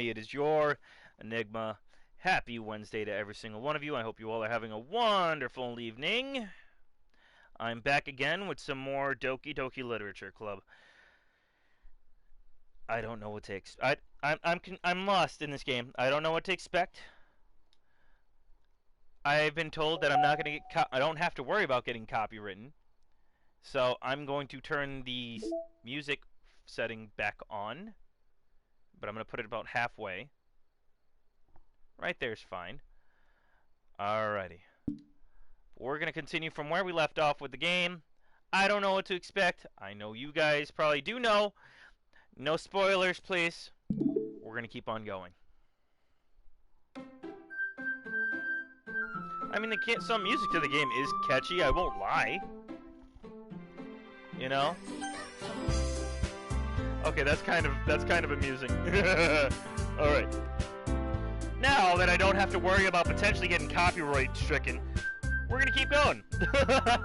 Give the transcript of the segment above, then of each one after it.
everybody. It is your Enigma. Happy Wednesday to every single one of you. I hope you all are having a wonderful evening. I'm back again with some more Doki Literature Club. I don't know what to expect. I'm lost in this game. I don't know what to expect. I've been told that I'm not going to get I don't have to worry about getting copywritten. So I'm going to turn the music setting back on. But I'm going to put it about halfway. Right there's fine. Alrighty. We're going to continue from where we left off with the game. I don't know what to expect. I know you guys probably do know. No spoilers, please. We're going to keep on going. I mean, some music to the game is catchy, I won't lie. You know? Okay, that's kind of amusing. Alright. Now that I don't have to worry about potentially getting copyright stricken, we're gonna keep going. I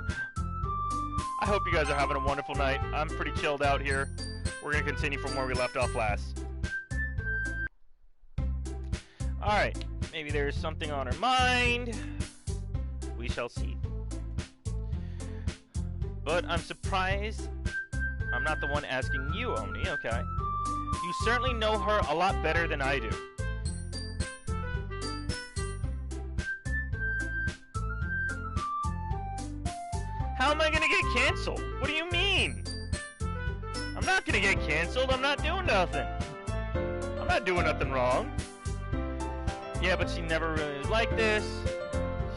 hope you guys are having a wonderful night. I'm pretty chilled out here. We're gonna continue from where we left off last. Alright, maybe there's something on her mind. We shall see. But I'm surprised I'm not the one asking you, Oni, okay? You certainly know her a lot better than I do. How am I gonna get canceled? What do you mean? I'm not gonna get canceled. I'm not doing nothing. I'm not doing nothing wrong. Yeah, but she never really was like this.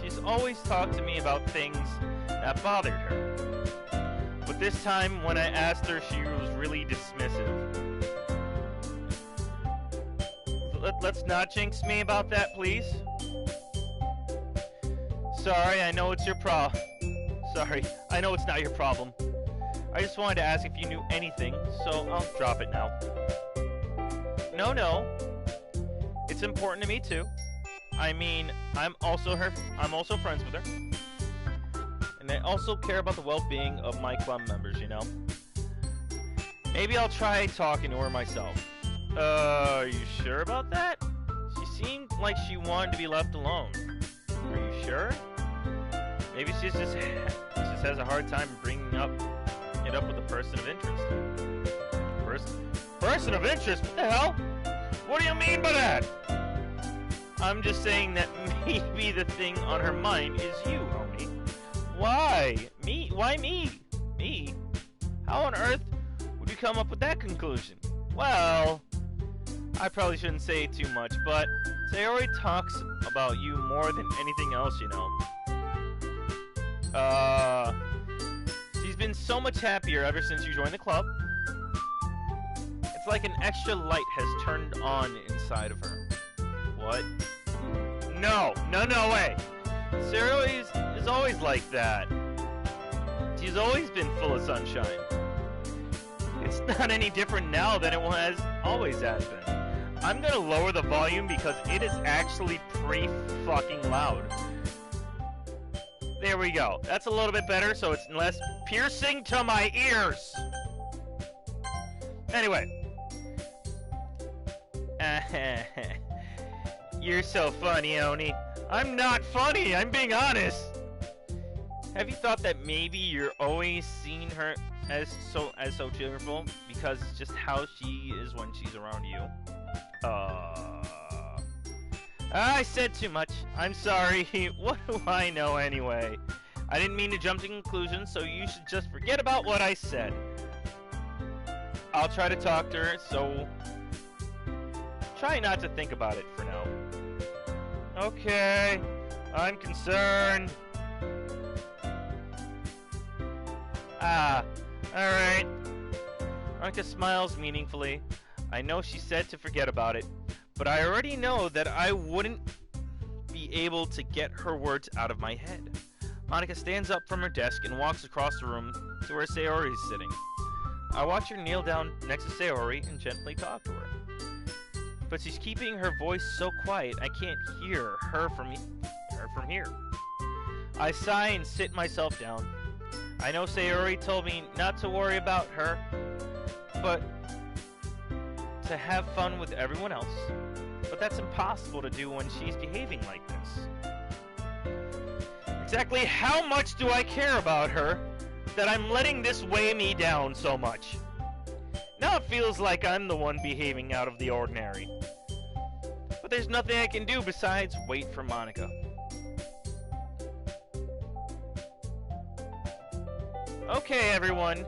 She's always talked to me about things that bothered her. But this time, when I asked her, she was really dismissive. Let's not jinx me about that, please. Sorry, I know it's your problem. Sorry, I know it's not your problem. I just wanted to ask if you knew anything, so I'll drop it now. No. It's important to me too. I mean, I'm also friends with her. And I also care about the well-being of my club members, you know? Maybe I'll try talking to her myself. Are you sure about that? She seemed like she wanted to be left alone. Are you sure? Maybe she just has a hard time bringing it up with a person of interest. Person of interest? What the hell? What do you mean by that? I'm just saying that maybe the thing on her mind is you, Oni. Why? Me? Why me? Me? How on earth would you come up with that conclusion? Well, I probably shouldn't say too much, but Sayori talks about you more than anything else, you know. She's been so much happier ever since you joined the club. It's like an extra light has turned on inside of her. What? No way! Sayori is always like that. She's always been full of sunshine. It's not any different now than it always has been. I'm gonna lower the volume because it is actually pretty fucking loud. There we go. That's a little bit better, so it's less piercing to my ears. Anyway. You're so funny, Oni. I'm not funny, I'm being honest. Have you thought that maybe you're always seeing her as so cheerful because it's just how she is when she's around you? I said too much. I'm sorry. What do I know anyway? I didn't mean to jump to conclusions, so you should just forget about what I said. I'll try to talk to her, so try not to think about it for now. Okay, I'm concerned. Alright. Anka smiles meaningfully. I know she said to forget about it, but I already know that I wouldn't be able to get her words out of my head. Monika stands up from her desk and walks across the room to where Sayori is sitting. I watch her kneel down next to Sayori and gently talk to her. But she's keeping her voice so quiet I can't hear her from here. I sigh and sit myself down. I know Sayori told me not to worry about her, but to have fun with everyone else. but that's impossible to do when she's behaving like this. Exactly how much do I care about her that I'm letting this weigh me down so much? Now it feels like I'm the one behaving out of the ordinary. But there's nothing I can do besides wait for Monica. Okay, everyone.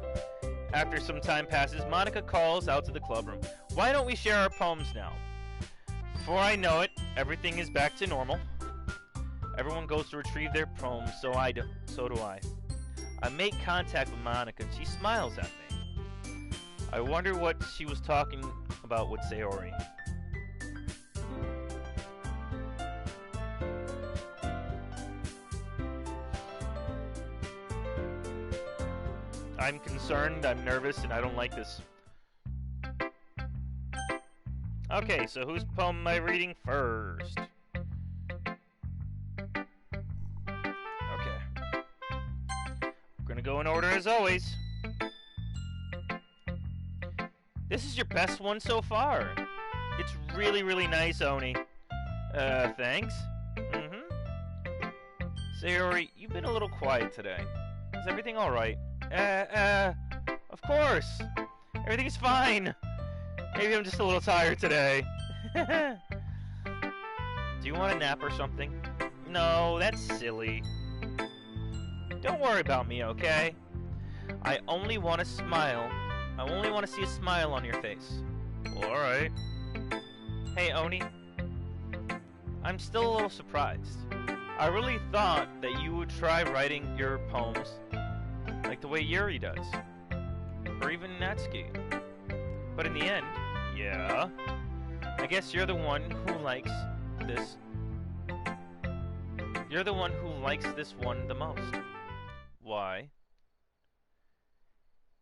After some time passes, Monica calls out to the club room. Why don't we share our poems now? Before I know it, everything is back to normal. Everyone goes to retrieve their poems, so do I. I make contact with Monica and she smiles at me. I wonder what she was talking about with Sayori. I'm concerned, I'm nervous, and I don't like this. Okay, so whose poem am I reading first? Okay. We're gonna go in order as always. This is your best one so far. It's really, really nice, Oni. Thanks. Sayori, you've been a little quiet today. Is everything alright? Of course. Everything's fine. Maybe I'm just a little tired today. Do you want a nap or something? No, that's silly. Don't worry about me, okay? I only want to smile. I only want to see a smile on your face. Well, alright. Hey, Oni. I'm still a little surprised. I really thought that you would try writing your poems like the way Yuri does. Or even Natsuki. But in the end, yeah, I guess you're the one who likes this. You're the one who likes this one the most. Why?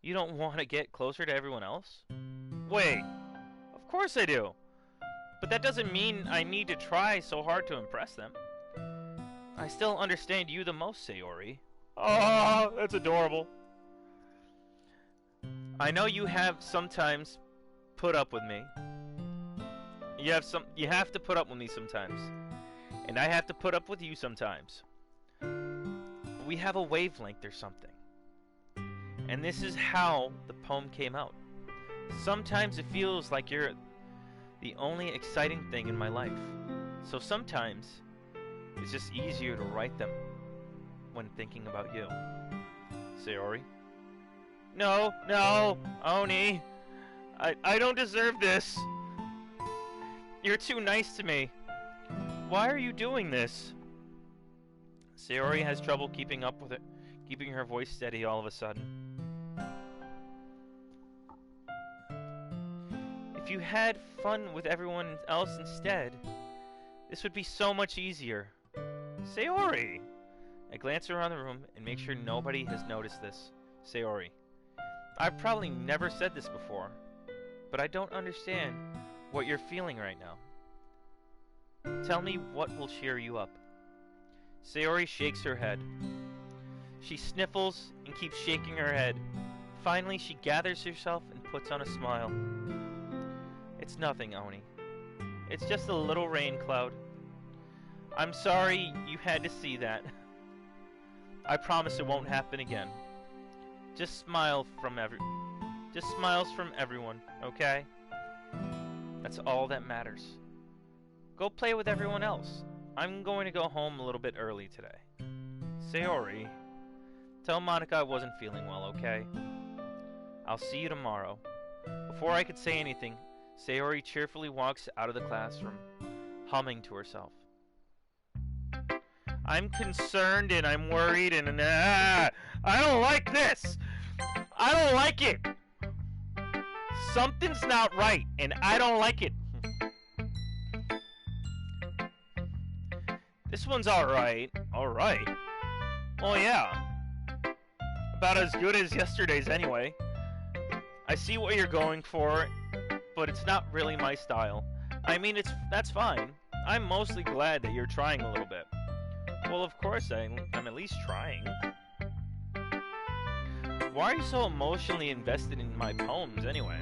You don't want to get closer to everyone else? Wait, of course I do. But that doesn't mean I need to try so hard to impress them. I still understand you the most, Sayori. Oh, that's adorable. I know you have sometimes put up with me. You have to put up with me sometimes. And I have to put up with you sometimes. We have a wavelength or something. And this is how the poem came out. Sometimes it feels like you're the only exciting thing in my life. So sometimes it's just easier to write them when thinking about you. Sayori? No, Oni. I don't deserve this. You're too nice to me. Why are you doing this? Sayori has trouble keeping up with it, keeping her voice steady all of a sudden. If you had fun with everyone else instead, this would be so much easier. Sayori! I glance around the room and make sure nobody has noticed this. Sayori. I've probably never said this before, but I don't understand what you're feeling right now. Tell me what will cheer you up. Sayori shakes her head. She sniffles and keeps shaking her head. Finally, she gathers herself and puts on a smile. It's nothing, Oni. It's just a little rain cloud. I'm sorry you had to see that. I promise it won't happen again. Just smiles from everyone, okay? That's all that matters. Go play with everyone else. I'm going to go home a little bit early today. Sayori, tell Monica I wasn't feeling well, okay? I'll see you tomorrow. Before I could say anything, Sayori cheerfully walks out of the classroom, humming to herself. I'm concerned and I'm worried and I don't like this! I don't like it! Something's not right and I don't like it. This one's alright. Alright? Well, yeah. About as good as yesterday's anyway. I see what you're going for, but it's not really my style. I mean, that's fine. I'm mostly glad that you're trying a little bit. Well, of course I'm at least trying. Why are you so emotionally invested in my poems anyway?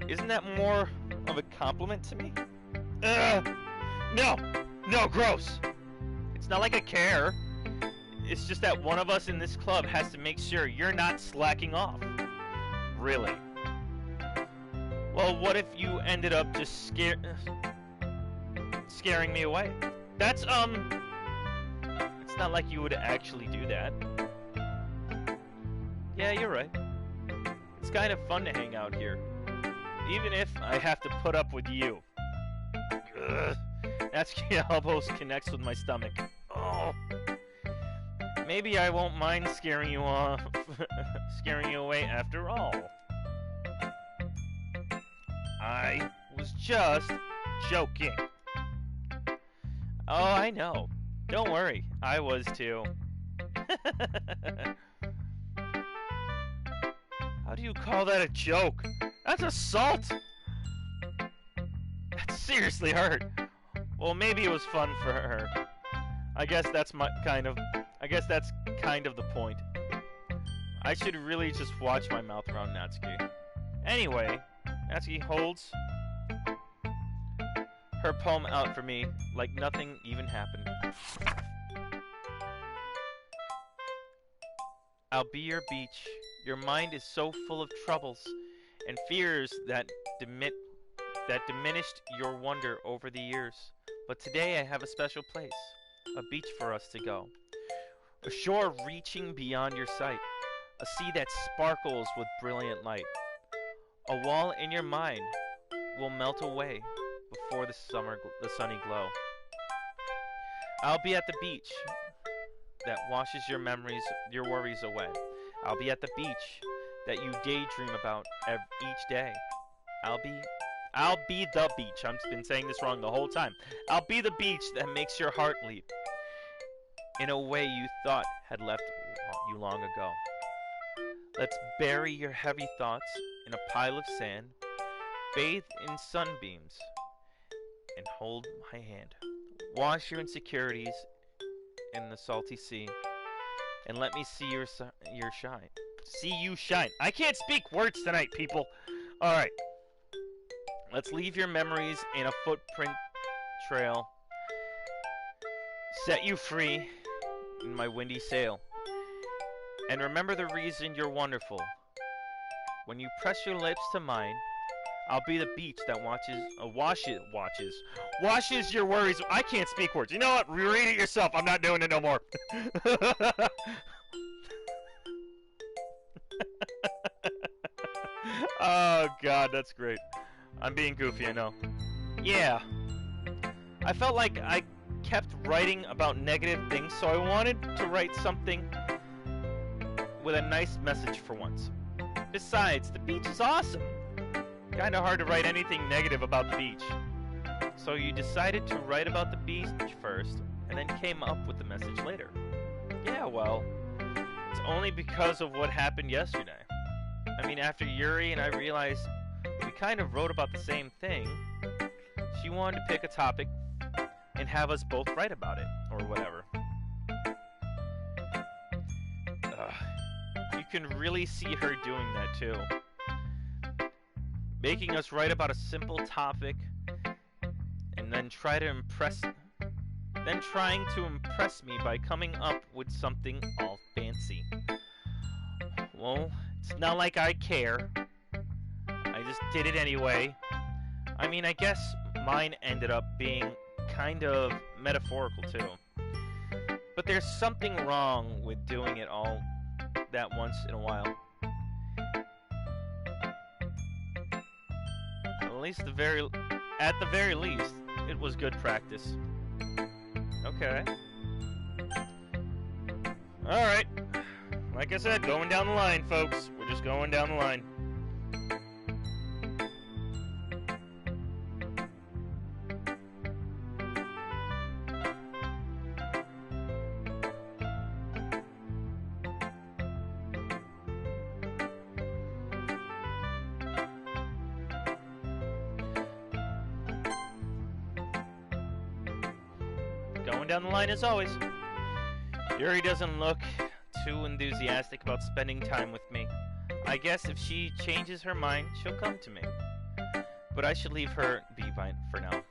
Isn't that more of a compliment to me? No! No, gross! It's not like I care. It's just that one of us in this club has to make sure you're not slacking off. Really? Well, what if you ended up just scaring me away? That's, it's not like you would actually do that. Yeah, you're right. It's kind of fun to hang out here. Even if I have to put up with you. Ugh. Natsuki almost connects with my stomach. Oh. Maybe I won't mind scaring you off, scaring you away after all. I was just joking. Oh, I know. Don't worry, I was too. How do you call that a joke? That's assault! That seriously hurt. Well, maybe it was fun for her. I guess that's kind of the point. I should really just watch my mouth around Natsuki. Anyway, Natsuki holds her palm out for me like nothing even happened. I'll be your beach. Your mind is so full of troubles and fears that diminished your wonder over the years. But today I have a special place, a beach for us to go. A shore reaching beyond your sight, a sea that sparkles with brilliant light. A wall in your mind will melt away before the sunny glow. I'll be at the beach that washes your worries away. I'll be at the beach that you daydream about each day. I'll be the beach. I've been saying this wrong the whole time. I'll be the beach that makes your heart leap in a way you thought had left you long ago. Let's bury your heavy thoughts in a pile of sand, bathe in sunbeams, and hold my hand. Wash your insecurities in the salty sea, and let me see your shine. See you shine. I can't speak words tonight, people. All right. Let's leave your memories in a footprint trail. Set you free in my windy sail. And remember the reason you're wonderful. When you press your lips to mine, I'll be the beach that washes your worries. I can't speak words. You know what? Read it yourself. I'm not doing it no more. Oh, God, that's great. I'm being goofy, I know. Yeah. I felt like I kept writing about negative things, so I wanted to write something with a nice message for once. Besides, the beach is awesome. Kinda hard to write anything negative about the beach. So you decided to write about the beach first, and then came up with the message later. Yeah, well, it's only because of what happened yesterday. I mean, after Yuri and I realized we kind of wrote about the same thing, she wanted to pick a topic and have us both write about it, or whatever. You can really see her doing that too. Making us write about a simple topic, and then trying to impress me by coming up with something all fancy. Well, it's not like I care. I just did it anyway. I mean, I guess mine ended up being kind of metaphorical too. But there's something wrong with doing it all that once in a while. At the very least, it was good practice. Okay. Alright. Like I said, going down the line, folks. We're just going down the line. Going down the line as always. Yuri doesn't look too enthusiastic about spending time with me. I guess if she changes her mind, she'll come to me. But I should leave her be for now.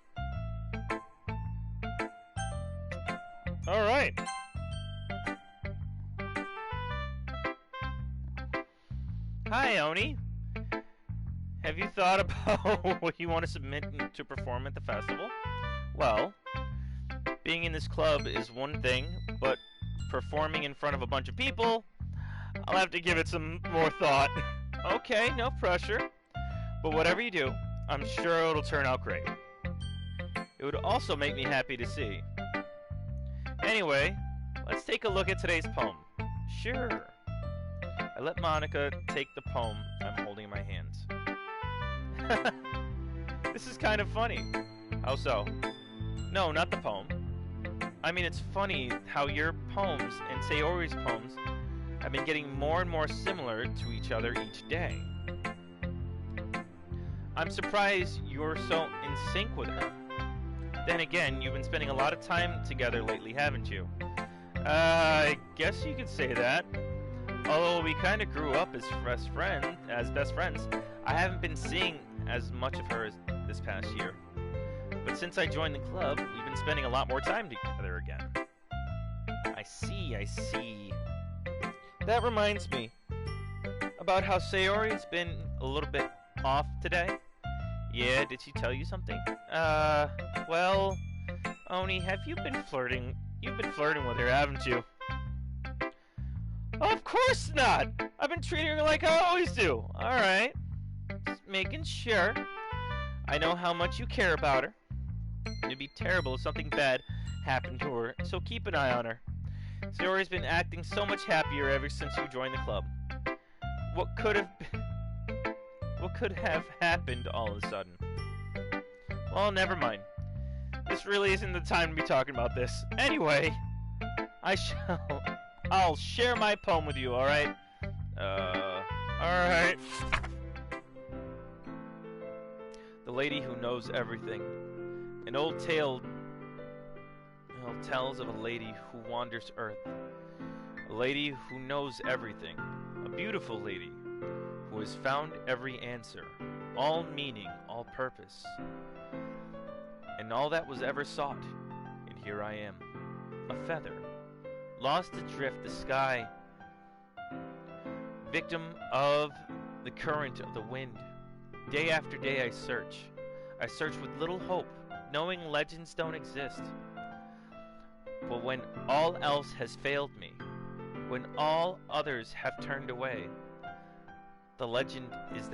right. Hi, Oni. Have you thought about what you want to submit to perform at the festival? Well, being in this club is one thing, but performing in front of a bunch of people, I'll have to give it some more thought. Okay, no pressure. But whatever you do, I'm sure it'll turn out great. It would also make me happy to see. Anyway, let's take a look at today's poem. Sure. I let Monica take the poem I'm holding in my hands. This is kind of funny. How so? No, not the poem. I mean, it's funny how your poems and Sayori's poems have been getting more and more similar to each other each day. I'm surprised you're so in sync with her. Then again, you've been spending a lot of time together lately, haven't you? I guess you could say that. Although we kind of grew up as best friends, I haven't been seeing as much of her as this past year. But since I joined the club, we've been spending a lot more time together again. I see. That reminds me about how Sayori's been a little bit off today. Yeah, did she tell you something? Well, Oni, have you been flirting? You've been flirting with her, haven't you? Of course not! I've been treating her like I always do. Alright. Just making sure. I know how much you care about her. It'd be terrible if something bad happened to her, so keep an eye on her. Sayori's been acting so much happier ever since you joined the club. What could have happened all of a sudden? Well, never mind. This really isn't the time to be talking about this. Anyway, I'll share my poem with you, alright? Alright. The Lady Who Knows Everything. An old tale tells of a lady who wanders earth. A lady who knows everything. A beautiful lady who has found every answer, all meaning, all purpose, and all that was ever sought. And here I am, a feather, lost adrift the sky, victim of the current of the wind. Day after day I search with little hope, knowing legends don't exist. But when all else has failed me, when all others have turned away, the legend is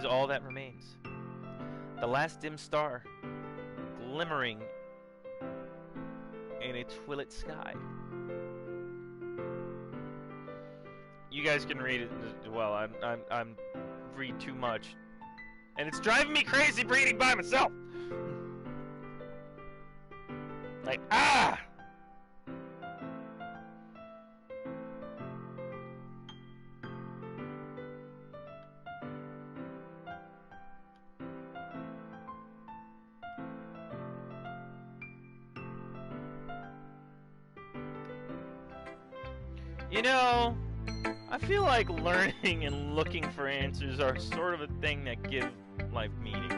all that remains. The last dim star, glimmering in a twilit sky. You guys can read it as well. I'm read too much, and it's driving me crazy reading by myself. Like, ah! You know, I feel like learning and looking for answers are sort of a thing that give life meaning.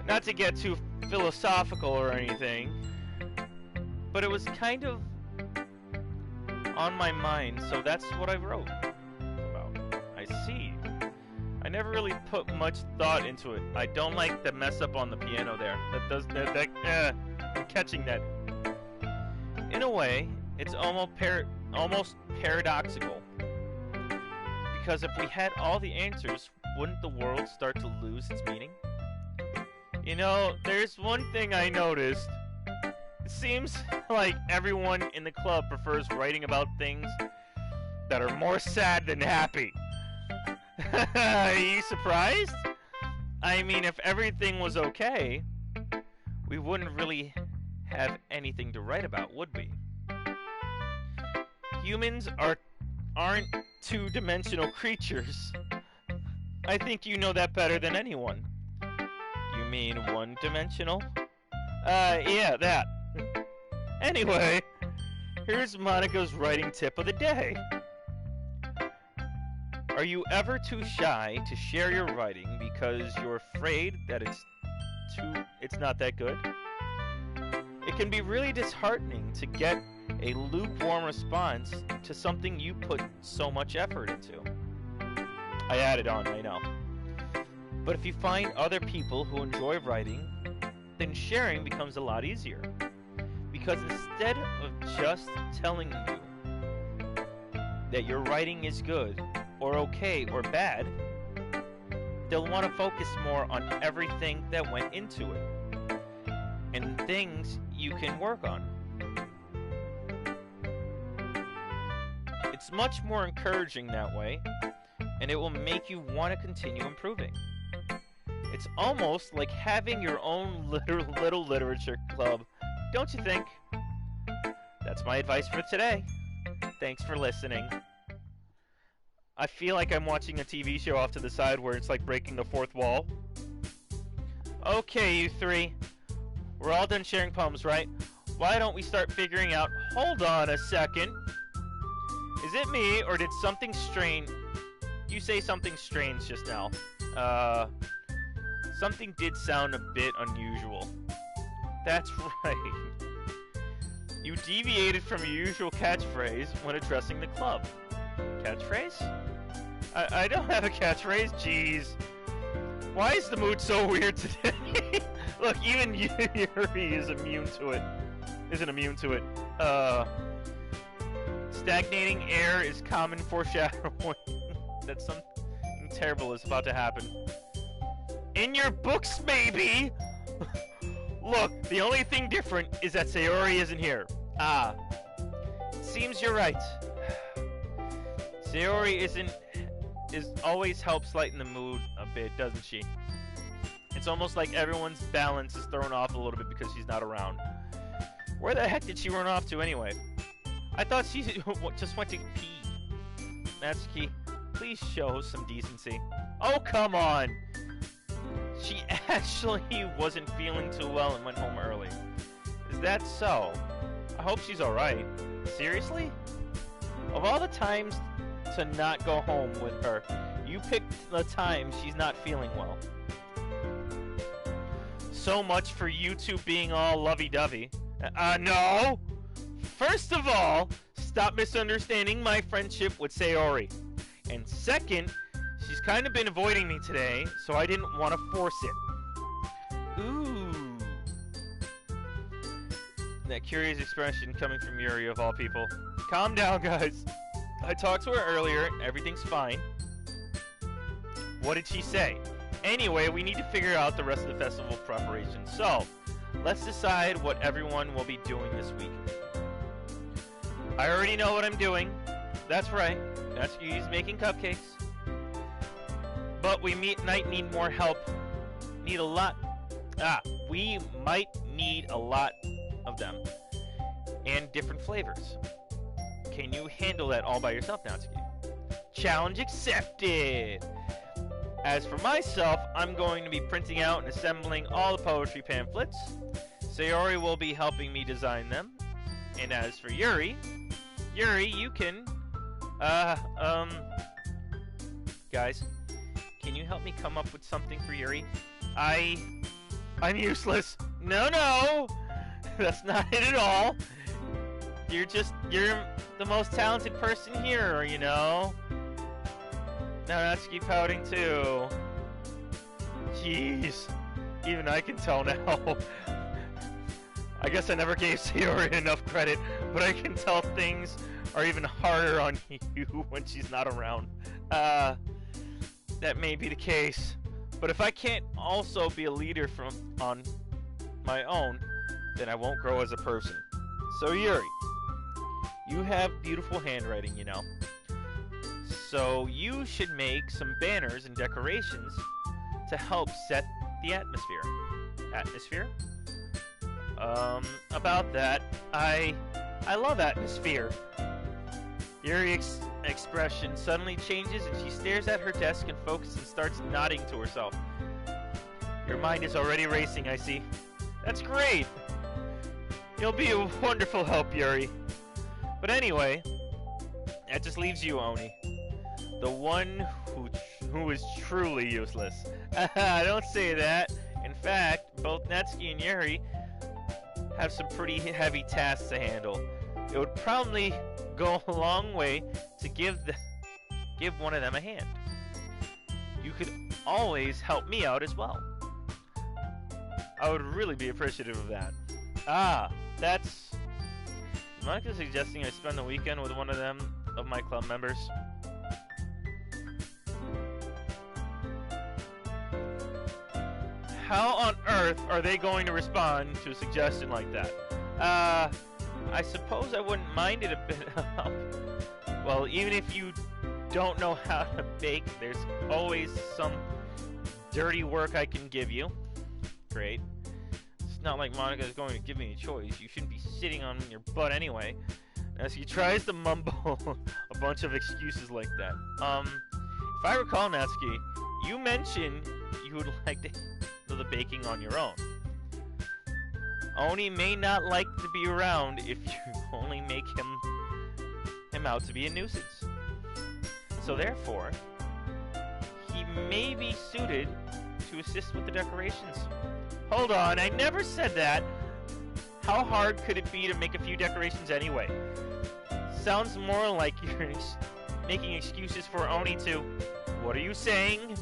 Not to get too philosophical or anything, but it was kind of on my mind, so that's what I wrote about. I see. I never really put much thought into it. I don't like the mess up on the piano there. I'm catching that. In a way, it's almost paradoxical. Because if we had all the answers, wouldn't the world start to lose its meaning? You know, there's one thing I noticed. It seems like everyone in the club prefers writing about things that are more sad than happy. Are you surprised? I mean, if everything was okay, we wouldn't really have anything to write about, would we? Humans aren't two-dimensional creatures. I think you know that better than anyone. You mean one-dimensional? Yeah, that. Anyway, here's Monica's writing tip of the day. Are you ever too shy to share your writing because you're afraid that it's not that good? It can be really disheartening to get a lukewarm response to something you put so much effort into. I added on, I know. But if you find other people who enjoy writing, then sharing becomes a lot easier. Because instead of just telling you that your writing is good, or okay, or bad, they'll want to focus more on everything that went into it, and things you can work on. It's much more encouraging that way, and it will make you want to continue improving. It's almost like having your own little literature club, don't you think? That's my advice for today. Thanks for listening. I feel like I'm watching a TV show off to the side where it's like breaking the fourth wall. Okay, you three. We're all done sharing poems, right? Why don't we start figuring out... Hold on a second. Is it me, or did something strange... You say something strange just now. Something did sound a bit unusual. That's right. You deviated from your usual catchphrase when addressing the club. Catchphrase? I don't have a catchphrase, jeez. Why is the mood so weird today? Look, even Yuri is immune to it. Isn't immune to it. Stagnating air is common foreshadowing that something terrible is about to happen. In your books, maybe! Look, the only thing different is that Sayori isn't here. Ah. Seems you're right. Sayori always helps lighten the mood a bit, doesn't she? It's almost like everyone's balance is thrown off a little bit because she's not around. Where the heck did she run off to anyway? I thought she just went to pee. Natsuki, please show some decency. Oh, come on! She actually wasn't feeling too well and went home early. Is that so? I hope she's alright. Seriously? Of all the times to not go home with her, you picked the time she's not feeling well. So much for you two being all lovey-dovey. No! First of all, stop misunderstanding my friendship with Sayori. And second, she's kind of been avoiding me today, so I didn't want to force it. Ooh. That curious expression coming from Yuri of all people. Calm down, guys. I talked to her earlier. Everything's fine. What did she say? Anyway, we need to figure out the rest of the festival preparation. So, let's decide what everyone will be doing this week. I already know what I'm doing. That's right. Natsuki's making cupcakes. But we might need more help. Need a lot. We might need a lot of them. And different flavors. Can you handle that all by yourself, Natsuki? Challenge accepted! As for myself, I'm going to be printing out and assembling all the poetry pamphlets. Sayori will be helping me design them. And as for Yuri, you can... Guys, can you help me come up with something for Yuri? I'm useless. No! That's not it at all. You're the most talented person here, you know? Now Natsuki pouting too. Jeez. Even I can tell now. I guess I never gave Sayori enough credit, but I can tell things are even harder on you when she's not around. That may be the case. But if I can't also be a leader on my own, then I won't grow as a person. So Yuri, you have beautiful handwriting, you know. So you should make some banners and decorations to help set the atmosphere. Atmosphere? About that, I love atmosphere. Yuri's expression suddenly changes and she stares at her desk and focuses and starts nodding to herself. Your mind is already racing, I see. That's great! You'll be a wonderful help, Yuri. But anyway, that just leaves you, Oni. The one who is truly useless. Don't say that. In fact, both Natsuki and Yuri have some pretty heavy tasks to handle. It would probably go a long way to give one of them a hand. You could always help me out as well. I would really be appreciative of that. Ah, that's... Monica suggesting I spend the weekend with one of my club members. How on earth are they going to respond to a suggestion like that? I suppose I wouldn't mind it a bit of help. Well, even if you don't know how to bake, there's always some dirty work I can give you. Great. It's not like Monica's going to give me a choice. You shouldn't be sitting on your butt anyway. As he tries to mumble a bunch of excuses like that. If I recall, Natsuki, you mentioned you would like to do the baking on your own. Oni may not like to be around if you only make him out to be a nuisance. So therefore, he may be suited to assist with the decorations. Hold on, I never said that. How hard could it be to make a few decorations anyway? Sounds more like you're making excuses for Oni to... What are you saying?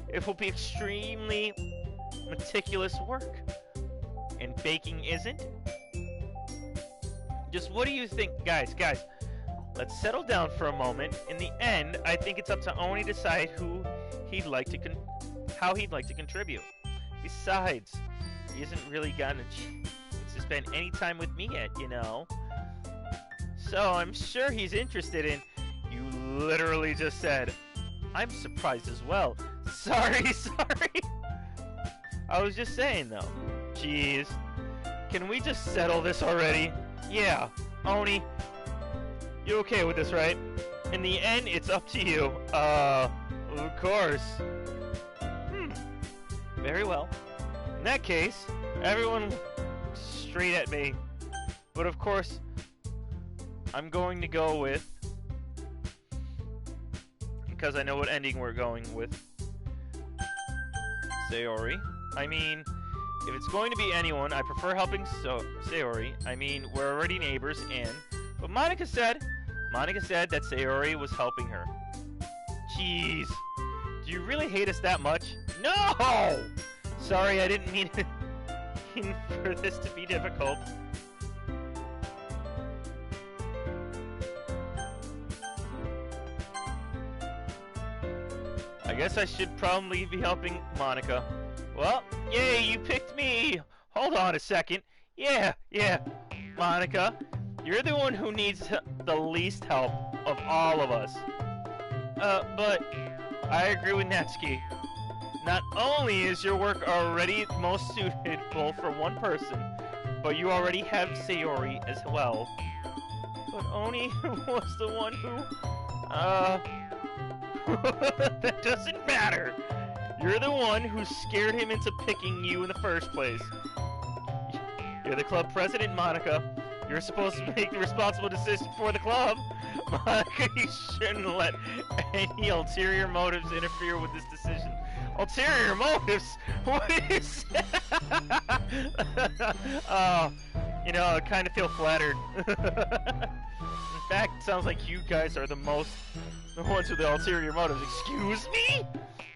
It will be extremely meticulous work. And baking isn't? Just what do you think? Guys, let's settle down for a moment. In the end, I think it's up to Oni to decide how he'd like to contribute. Besides, he hasn't really gotten a chance to spend any time with me yet, you know. So I'm sure he's interested in... You literally just said, I'm surprised as well. Sorry. I was just saying, though. Jeez. Can we just settle this already? Yeah. Oni, you okay with this, right? In the end, it's up to you. Of course. Very well. In that case, everyone straight at me. But of course, I'm going to go with... Because I know what ending we're going with. Sayori. I mean, if it's going to be anyone, I prefer helping Sayori. I mean, we're already neighbors, and... But Monica said that Sayori was helping her. Jeez. Do you really hate us that much? No! Sorry, I didn't mean for this to be difficult. I guess I should probably be helping Monica. Well, yay, you picked me! Hold on a second. Yeah. Monica, you're the one who needs the least help of all of us. But I agree with Natsuki. Not only is your work already most suitable for one person, but you already have Sayori as well. But Oni was the one who... That doesn't matter! You're the one who scared him into picking you in the first place. You're the club president, Monica. You're supposed to make the responsible decision for the club. Monica, you shouldn't let any ulterior motives interfere with this decision. Ulterior motives? What is that? You know, I kind of feel flattered. In fact, it sounds like you guys are the ones with the ulterior motives. Excuse me?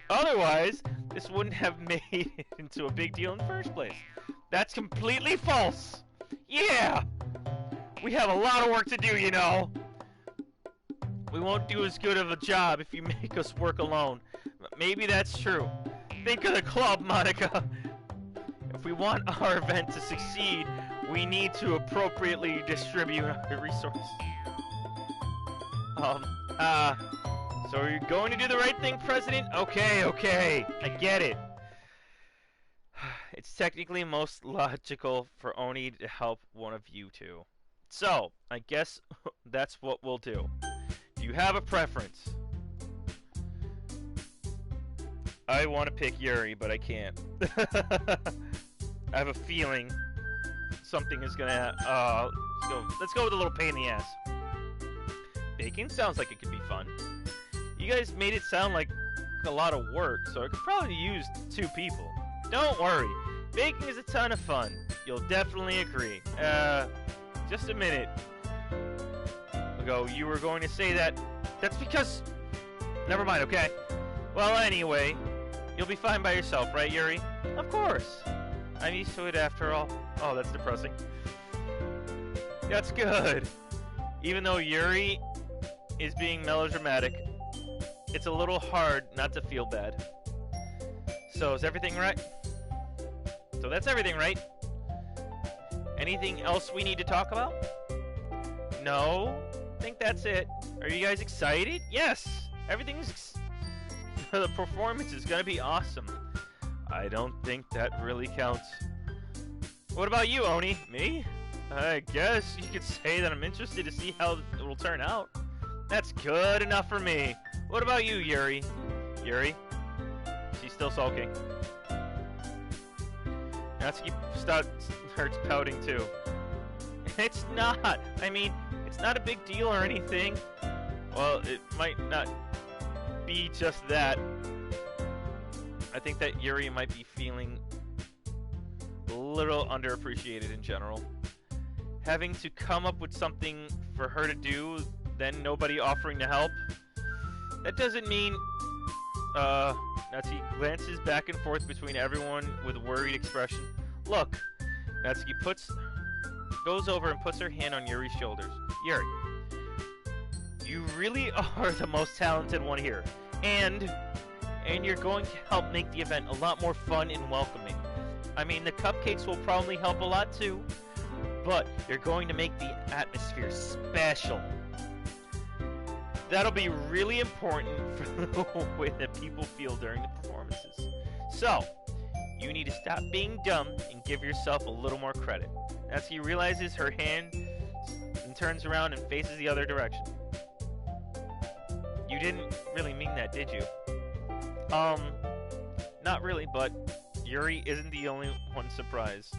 Otherwise, this wouldn't have made it into a big deal in the first place. That's completely false. Yeah! We have a lot of work to do, you know. We won't do as good of a job if you make us work alone. But maybe that's true. Think of the club, Monica. If we want our event to succeed, we need to appropriately distribute our resources. So are you going to do the right thing, President? Okay, I get it. It's technically most logical for Oni to help one of you two. So, I guess that's what we'll do. Do you have a preference? I want to pick Yuri, but I can't. I have a feeling something is gonna let's go with a little pain in the ass. Baking sounds like it could be fun. You guys made it sound like a lot of work, so I could probably use 2 people. Don't worry, baking is a ton of fun. You'll definitely agree. Just a minute ago, you were going to say that. That's because... Never mind, okay. Well, anyway, you'll be fine by yourself, right, Yuri? Of course. I'm used to it after all. Oh, that's depressing. That's good. Even though Yuri is being melodramatic, it's a little hard not to feel bad. So, is everything right? So that's everything, right? Anything else we need to talk about? No? I think that's it. Are you guys excited? Yes! Everything's... The performance is gonna be awesome. I don't think that really counts. What about you, Oni? Me? I guess you could say that I'm interested to see how it will turn out. That's good enough for me. What about you, Yuri? Yuri? She's still sulking. Natsuki starts pouting too. It's not! I mean, it's not a big deal or anything. Well, it might not be just that. I think that Yuri might be feeling a little underappreciated in general. Having to come up with something for her to do, then nobody offering to help. That doesn't mean... Natsuki glances back and forth between everyone with a worried expression. Look! Natsuki goes over and puts her hand on Yuri's shoulders. Yuri, you really are the most talented one here. And you're going to help make the event a lot more fun and welcoming. I mean, the cupcakes will probably help a lot too, but you're going to make the atmosphere special. That'll be really important for the way that people feel during the performances. So, you need to stop being dumb and give yourself a little more credit. Natsuki realizes her hand and turns around and faces the other direction. You didn't really mean that, did you? Not really, but Yuri isn't the only one surprised.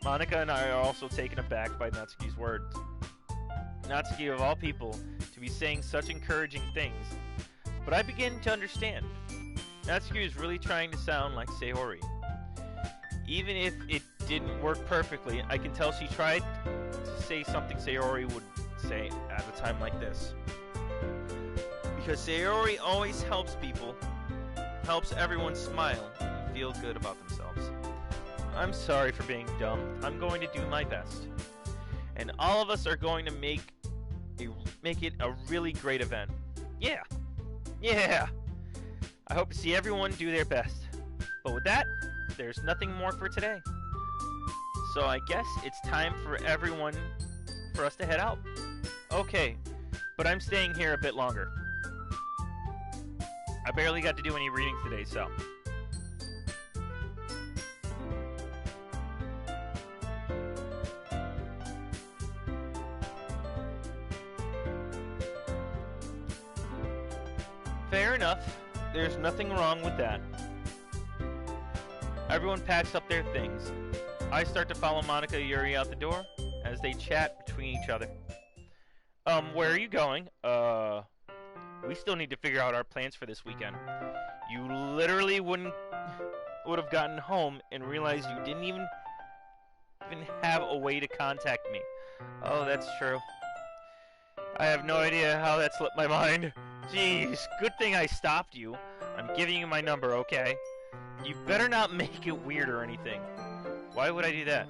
Monika and I are also taken aback by Natsuki's words. Natsuki, of all people, to be saying such encouraging things. But I begin to understand. Natsuki is really trying to sound like Sayori. Even if it didn't work perfectly, I can tell she tried to say something Sayori would say at a time like this. Because Sayori always helps people, helps everyone smile and feel good about themselves. I'm sorry for being dumb. I'm going to do my best. And all of us are going to make it a really great event. Yeah! Yeah! I hope to see everyone do their best. But with that, there's nothing more for today. So I guess it's time for us to head out. Okay, but I'm staying here a bit longer. I barely got to do any reading today, so... Fair enough. There's nothing wrong with that. Everyone packs up their things. I start to follow Monika and Yuri out the door as they chat between each other. Where are you going? We still need to figure out our plans for this weekend. You literally would have gotten home and realized you didn't even have a way to contact me. Oh, that's true. I have no idea how that slipped my mind. Jeez, good thing I stopped you. I'm giving you my number, okay? You better not make it weird or anything. Why would I do that?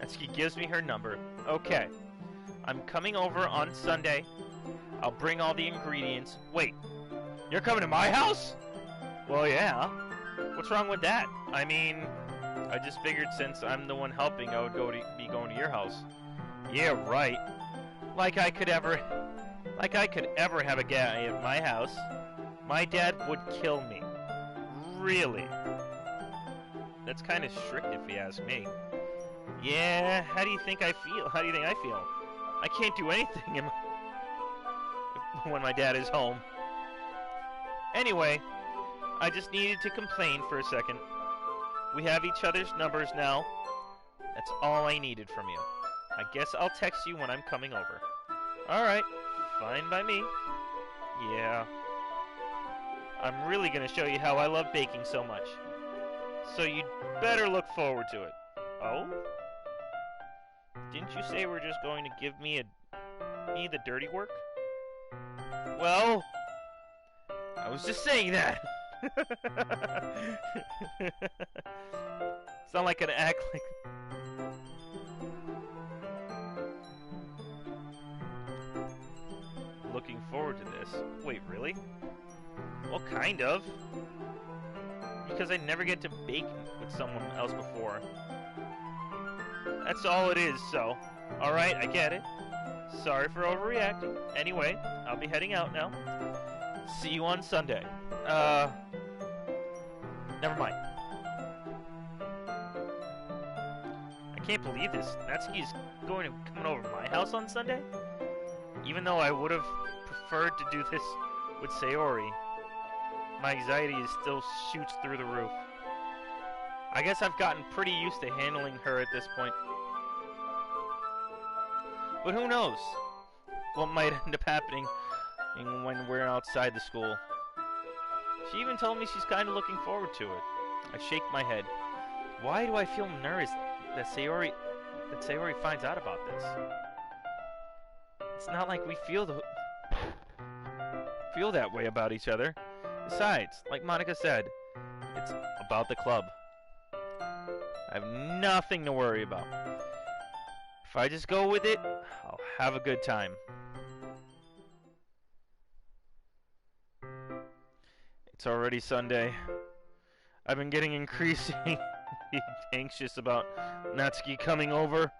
Natsuki gives me her number. Okay. I'm coming over on Sunday. I'll bring all the ingredients. Wait, you're coming to my house? Well, yeah. What's wrong with that? I mean, I just figured since I'm the one helping, I would be going to your house. Yeah, right. Like I could ever have a guy at my house. My dad would kill me. Really? That's kind of strict if you ask me. Yeah, how do you think I feel? How do you think I feel? I can't do anything when my dad is home. Anyway, I just needed to complain for a second. We have each other's numbers now. That's all I needed from you. I guess I'll text you when I'm coming over. Alright, fine by me. Yeah. I'm really gonna show you how I love baking so much. So you'd better look forward to it. Oh? Didn't you say we're just going to give me the dirty work? Well, I was just saying that. It's not like an act like... Looking forward to this. Wait, really? Well, kind of. Because I never get to bake with someone else before. That's all it is, so... Alright, I get it. Sorry for overreacting. Anyway, I'll be heading out now. See you on Sunday. Never mind. I can't believe this. Natsuki's coming over to my house on Sunday? Even though I would have preferred to do this with Sayori, my anxiety still shoots through the roof. I guess I've gotten pretty used to handling her at this point. But who knows what might end up happening when we're outside the school. She even told me she's kind of looking forward to it. I shake my head. Why do I feel nervous that Sayori finds out about this? It's not like we feel that way about each other. Besides, like Monica said, it's about the club. I have nothing to worry about. If I just go with it, I'll have a good time. It's already Sunday. I've been getting increasingly anxious about Natsuki coming over.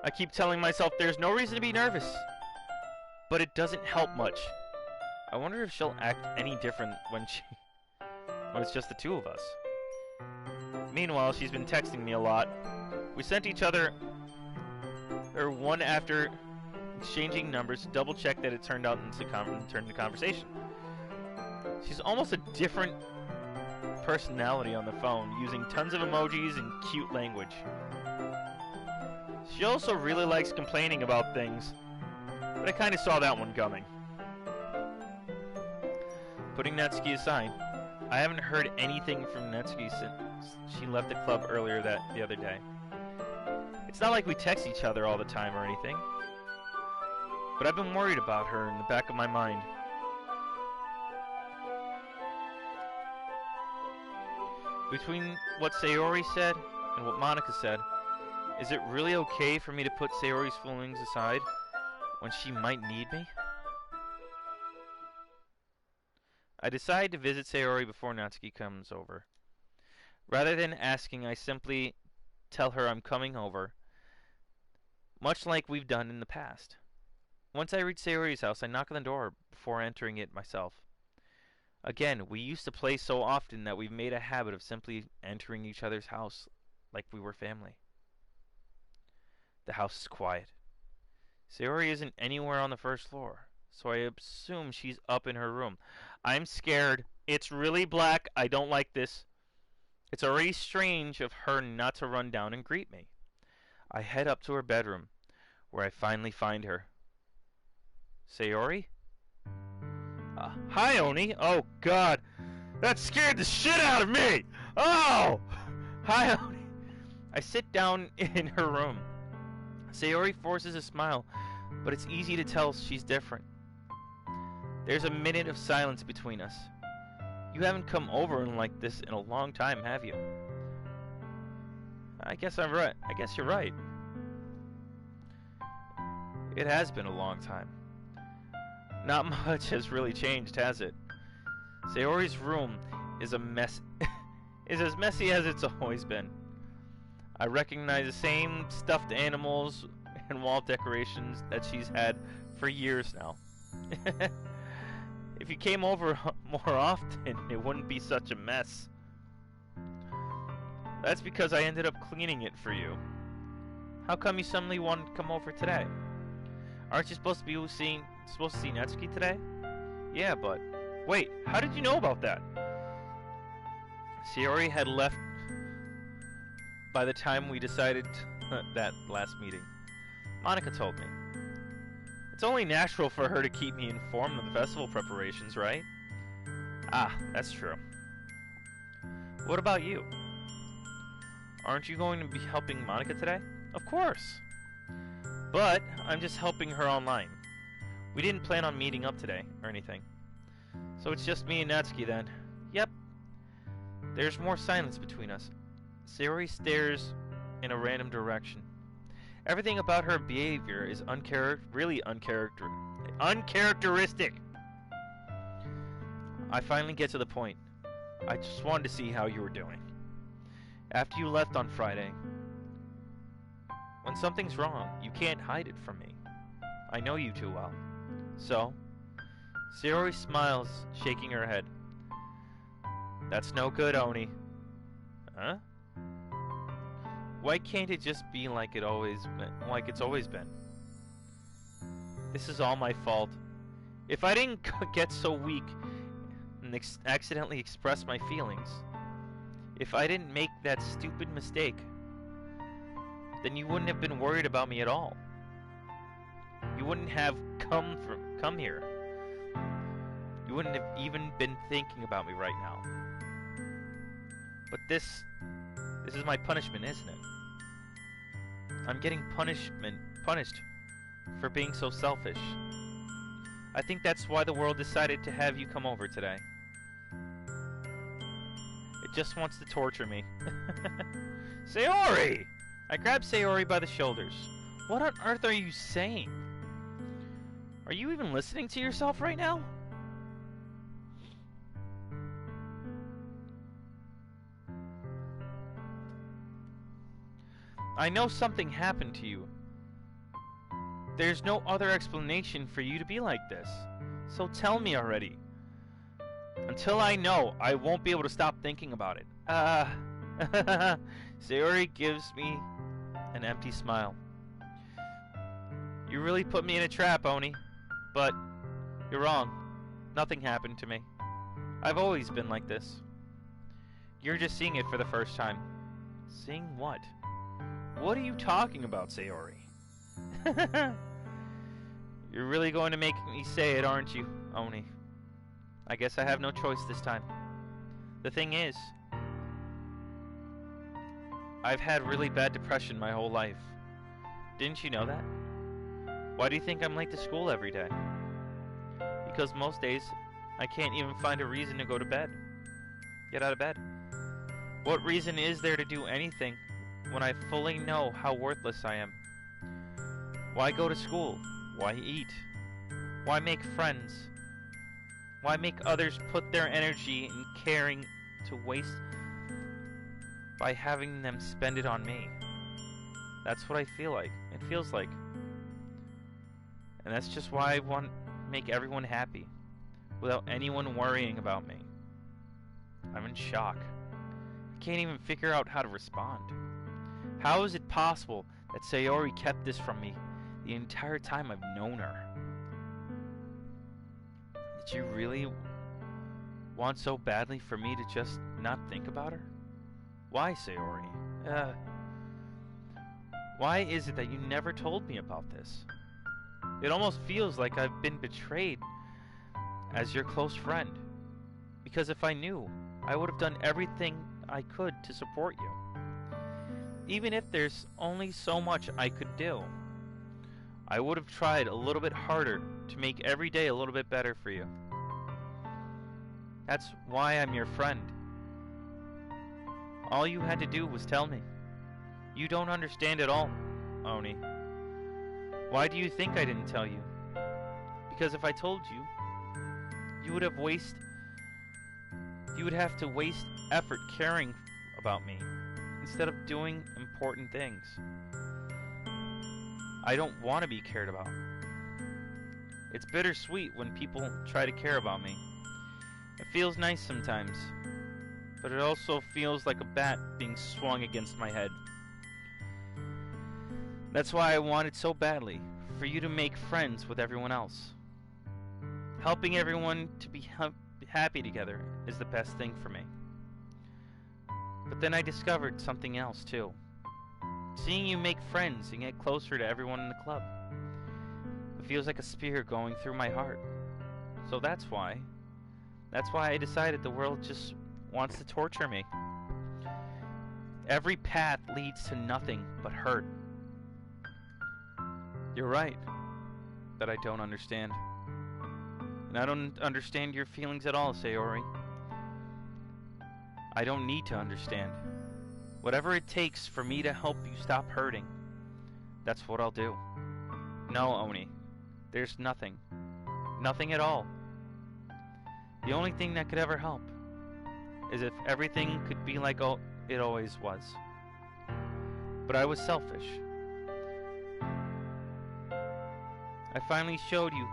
I keep telling myself there's no reason to be nervous, but it doesn't help much. I wonder if she'll act any different when it's just the two of us. Meanwhile, she's been texting me a lot. We sent each other one after exchanging numbers to double check that it turned into conversation. She's almost a different personality on the phone, using tons of emojis and cute language. She also really likes complaining about things, but I kind of saw that one coming. Putting Natsuki aside, I haven't heard anything from Natsuki since she left the club earlier the other day. It's not like we text each other all the time or anything, but I've been worried about her in the back of my mind. Between what Sayori said and what Monica said, is it really okay for me to put Sayori's feelings aside when she might need me? I decide to visit Sayori before Natsuki comes over. Rather than asking, I simply tell her I'm coming over, much like we've done in the past. Once I reach Sayori's house, I knock on the door before entering it myself. Again, we used to play so often that we've made a habit of simply entering each other's house like we were family. The house is quiet. Sayori isn't anywhere on the first floor, so I assume she's up in her room. I'm scared. It's really black. I don't like this. It's already strange of her not to run down and greet me. I head up to her bedroom, where I finally find her. Sayori? Hi, Oni. Oh, God. That scared the shit out of me. Oh! Hi, Oni. I sit down in her room. Sayori forces a smile, but it's easy to tell she's different. There's a minute of silence between us. You haven't come over like this in a long time, have you? I guess I'm right. I guess you're right. It has been a long time. Not much has really changed, has it? Sayori's room is a mess. Is as messy as it's always been. I recognize the same stuffed animals and wall decorations that she's had for years now. If you came over more often, it wouldn't be such a mess. That's because I ended up cleaning it for you. How come you suddenly wanted to come over today? Aren't you supposed to see Natsuki today? Yeah, but... Wait, how did you know about that? Sayori had left by the time we decided that last meeting. Monica told me. It's only natural for her to keep me informed of the festival preparations, right? Ah, that's true. What about you? Aren't you going to be helping Monica today? Of course! But I'm just helping her online. We didn't plan on meeting up today, or anything. So it's just me and Natsuki then. Yep. There's more silence between us. Sayori stares in a random direction. Everything about her behavior is really uncharacteristic. I finally get to the point. I just wanted to see how you were doing. After you left on Friday. When something's wrong, you can't hide it from me. I know you too well. So? Sayori smiles, shaking her head. That's no good, Oni. Huh? Why can't it just be like it's always been? This is all my fault. If I didn't get so weak and accidentally express my feelings, if I didn't make that stupid mistake, then you wouldn't have been worried about me at all. You wouldn't have come here. You wouldn't have even been thinking about me right now. But this is my punishment, isn't it? I'm getting punished for being so selfish. I think that's why the world decided to have you come over today. It just wants to torture me. Sayori! I grabbed Sayori by the shoulders. What on earth are you saying? Are you even listening to yourself right now? I know something happened to you. There's no other explanation for you to be like this. So tell me already. Until I know, I won't be able to stop thinking about it. Sayori gives me an empty smile. You really put me in a trap, Oni. But you're wrong. Nothing happened to me. I've always been like this. You're just seeing it for the first time. Seeing what? What are you talking about, Sayori? You're really going to make me say it, aren't you, Oni? I guess I have no choice this time. The thing is, I've had really bad depression my whole life. Didn't you know that? Why do you think I'm late to school every day? Because most days, I can't even find a reason to go to bed. Get out of bed. What reason is there to do anything when I fully know how worthless I am? Why go to school? Why eat? Why make friends? Why make others put their energy and caring to waste by having them spend it on me? That's what I feel like. It feels like. And that's just why I want to make everyone happy, without anyone worrying about me. I'm in shock. I can't even figure out how to respond. How is it possible that Sayori kept this from me the entire time I've known her? Did you really want so badly for me to just not think about her? Why, Sayori? Why is it that you never told me about this? It almost feels like I've been betrayed as your close friend. Because if I knew, I would have done everything I could to support you. Even if there's only so much I could do. I would have tried a little bit harder to make every day a little bit better for you. That's why I'm your friend. All you had to do was tell me. You don't understand at all, Oni. Why do you think I didn't tell you? Because if I told you, you would have to waste effort caring about me instead of doing important things. I don't want to be cared about. It's bittersweet when people try to care about me. It feels nice sometimes, but it also feels like a bat being swung against my head. That's why I wanted so badly for you to make friends with everyone else. Helping everyone to be happy together is the best thing for me. But then I discovered something else too. Seeing you make friends and get closer to everyone in the club. It feels like a spear going through my heart. So that's why I decided the world just wants to torture me. Every path leads to nothing but hurt. You're right that I don't understand. And I don't understand your feelings at all, Sayori. I don't need to understand. Whatever it takes for me to help you stop hurting, that's what I'll do. No, Oni. There's nothing. Nothing at all. The only thing that could ever help is if everything could be like it always was. But I was selfish. I finally showed you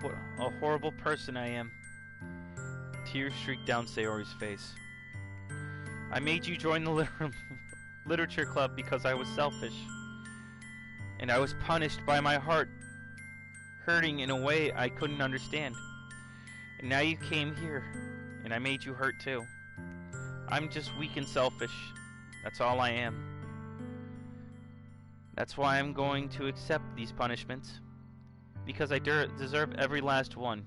what a horrible person I am. Tears streaked down Sayori's face. I made you join the literature club because I was selfish. And I was punished by my heart hurting in a way I couldn't understand. And now you came here, and I made you hurt too. I'm just weak and selfish. That's all I am. That's why I'm going to accept these punishments. Because I deserve every last one.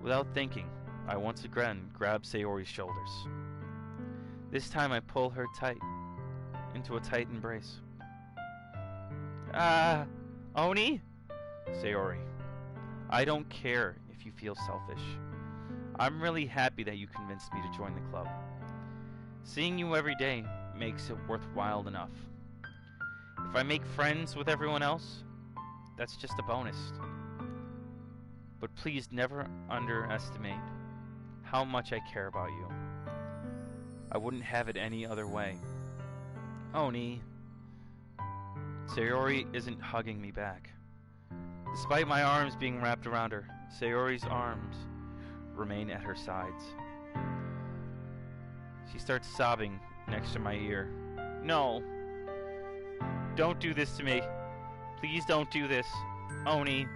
Without thinking, I once again grab Sayori's shoulders. This time I pull her tight, into a tight embrace. Oni? Sayori, I don't care if you feel selfish. I'm really happy that you convinced me to join the club. Seeing you every day makes it worthwhile enough. If I make friends with everyone else, that's just a bonus. But please never underestimate how much I care about you. I wouldn't have it any other way. Oni. Sayori isn't hugging me back. Despite my arms being wrapped around her, Sayori's arms remain at her sides. She starts sobbing next to my ear. No. Don't do this to me. Please don't do this. Oni,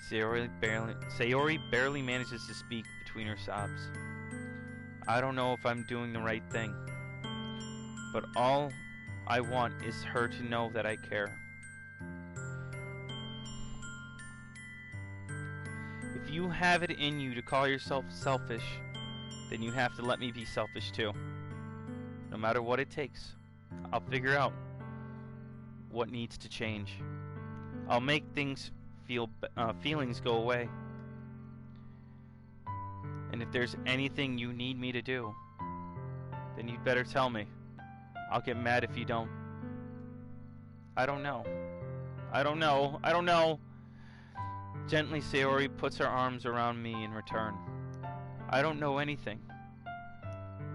Sayori barely manages to speak between her sobs. I don't know if I'm doing the right thing, but all I want is her to know that I care. If you have it in you to call yourself selfish, then you have to let me be selfish too. No matter what it takes, I'll figure out what needs to change. I'll make feelings go away. And if there's anything you need me to do, then you'd better tell me. I'll get mad if you don't. I don't know. I don't know. I don't know. Gently, Sayori puts her arms around me in return. I don't know anything.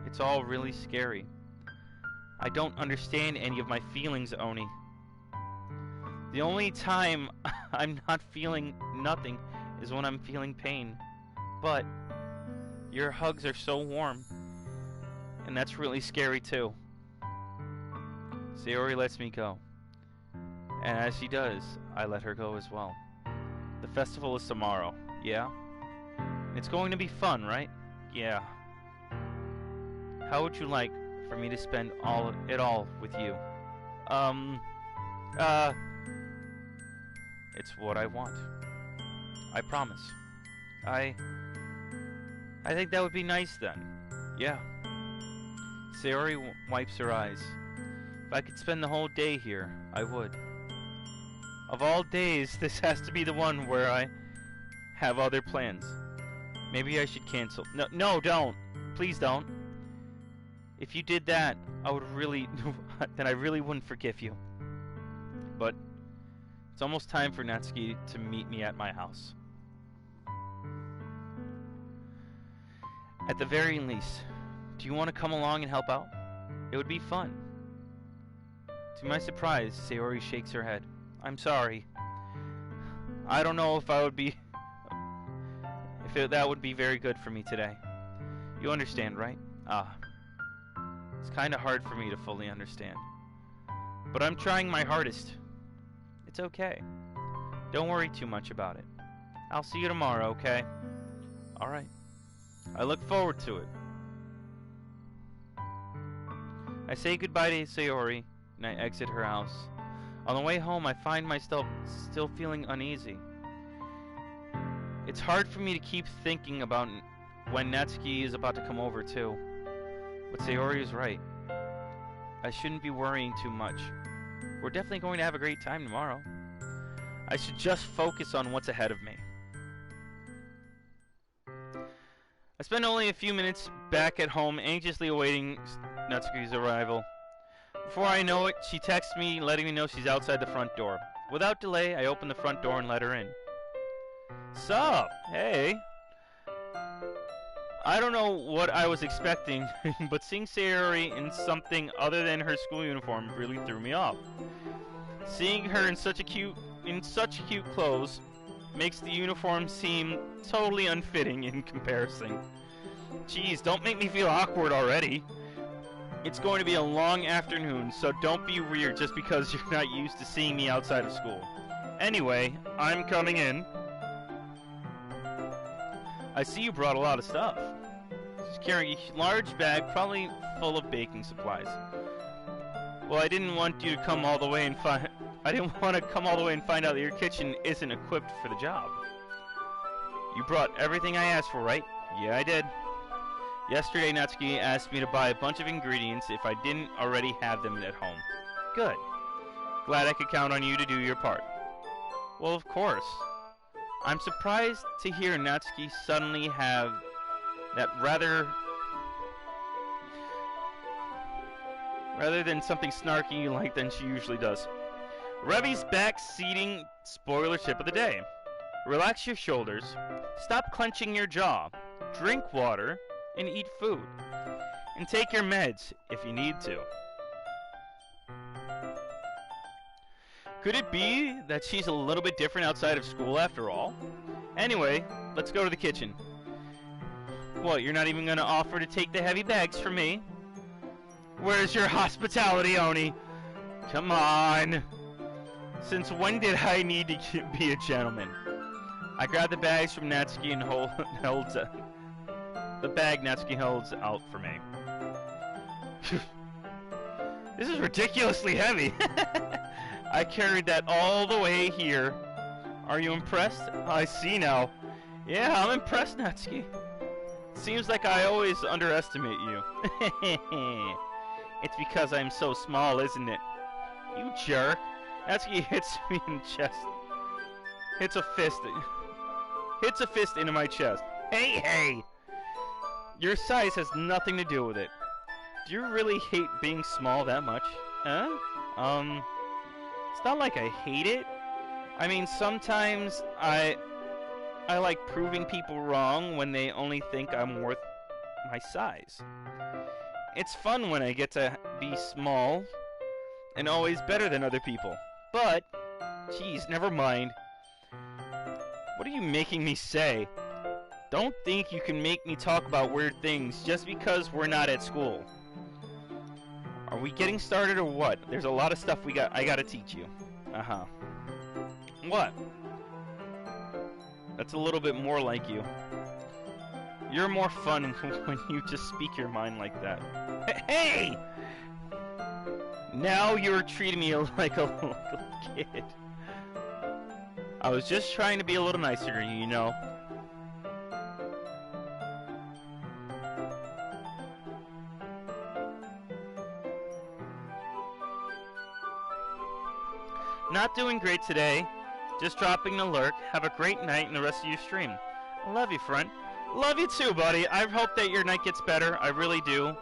It's all really scary. I don't understand any of my feelings, Oni. The only time I'm not feeling nothing is when I'm feeling pain. But your hugs are so warm, and that's really scary too. Sayori lets me go, and as she does, I let her go as well. The festival is tomorrow, yeah? It's going to be fun, right? Yeah. How would you like for me to spend it all with you? It's what I want. I promise. I think that would be nice then. Yeah. Sayori wipes her eyes. If I could spend the whole day here, I would. Of all days, this has to be the one where I have other plans. Maybe I should cancel. No, don't. Please don't. If you did that, then I really wouldn't forgive you. But it's almost time for Natsuki to meet me at my house. At the very least, do you want to come along and help out? It would be fun. To my surprise, Sayori shakes her head. I'm sorry. I don't know if that would be very good for me today. You understand, right? It's kinda hard for me to fully understand. But I'm trying my hardest. It's okay. Don't worry too much about it. I'll see you tomorrow, okay? Alright. I look forward to it. I say goodbye to Sayori, and I exit her house. On the way home, I find myself still feeling uneasy. It's hard for me to keep thinking about when Natsuki is about to come over too. But Sayori is right. I shouldn't be worrying too much. We're definitely going to have a great time tomorrow. I should just focus on what's ahead of me. I spend only a few minutes back at home anxiously awaiting Natsuki's arrival. Before I know it, she texts me letting me know she's outside the front door. Without delay, I open the front door and let her in. Sup? Hey. I don't know what I was expecting, but seeing Sayori in something other than her school uniform really threw me off. Seeing her in such cute clothes makes the uniform seem totally unfitting in comparison. Jeez, don't make me feel awkward already. It's going to be a long afternoon, so don't be weird just because you're not used to seeing me outside of school. Anyway, I'm coming in. I see you brought a lot of stuff. She's carrying a large bag, probably full of baking supplies. Well, I didn't want you to come all the way and find out that your kitchen isn't equipped for the job. You brought everything I asked for, right? Yeah, I did. Yesterday, Natsuki asked me to buy a bunch of ingredients if I didn't already have them at home. Good. Glad I could count on you to do your part. Well, of course. I'm surprised to hear Natsuki suddenly have that rather than something snarky like than she usually does. Revi's back seating spoiler tip of the day. Relax your shoulders, stop clenching your jaw, drink water, and eat food. And take your meds if you need to. Could it be that she's a little bit different outside of school after all? Anyway, let's go to the kitchen. What, you're not even going to offer to take the heavy bags for me? Where's your hospitality, Oni? Come on. Since when did I need to be a gentleman? I grabbed the bags from Natsuki and held the bag Natsuki holds out for me. This is ridiculously heavy. I carried that all the way here. Are you impressed? I see now. Yeah, I'm impressed, Natsuki. Seems like I always underestimate you. It's because I'm so small, isn't it? You jerk. Natsuki hits me in the chest. Hits a fist into my chest. Hey! Your size has nothing to do with it. Do you really hate being small that much? Huh? It's not like I hate it. I mean, sometimes I like proving people wrong when they only think I'm worth my size. It's fun when I get to be small and always better than other people. But, geez, never mind. What are you making me say? Don't think you can make me talk about weird things just because we're not at school. Are we getting started or what? There's a lot of stuff I gotta teach you. Uh-huh. What? That's a little bit more like you. You're more fun when you just speak your mind like that. Hey! Now you're treating me like a little kid. I was just trying to be a little nicer, you know. Not doing great today. Just dropping a lurk. Have a great night and the rest of your stream. I love you, friend. Love you too, buddy. I hope that your night gets better. I really do.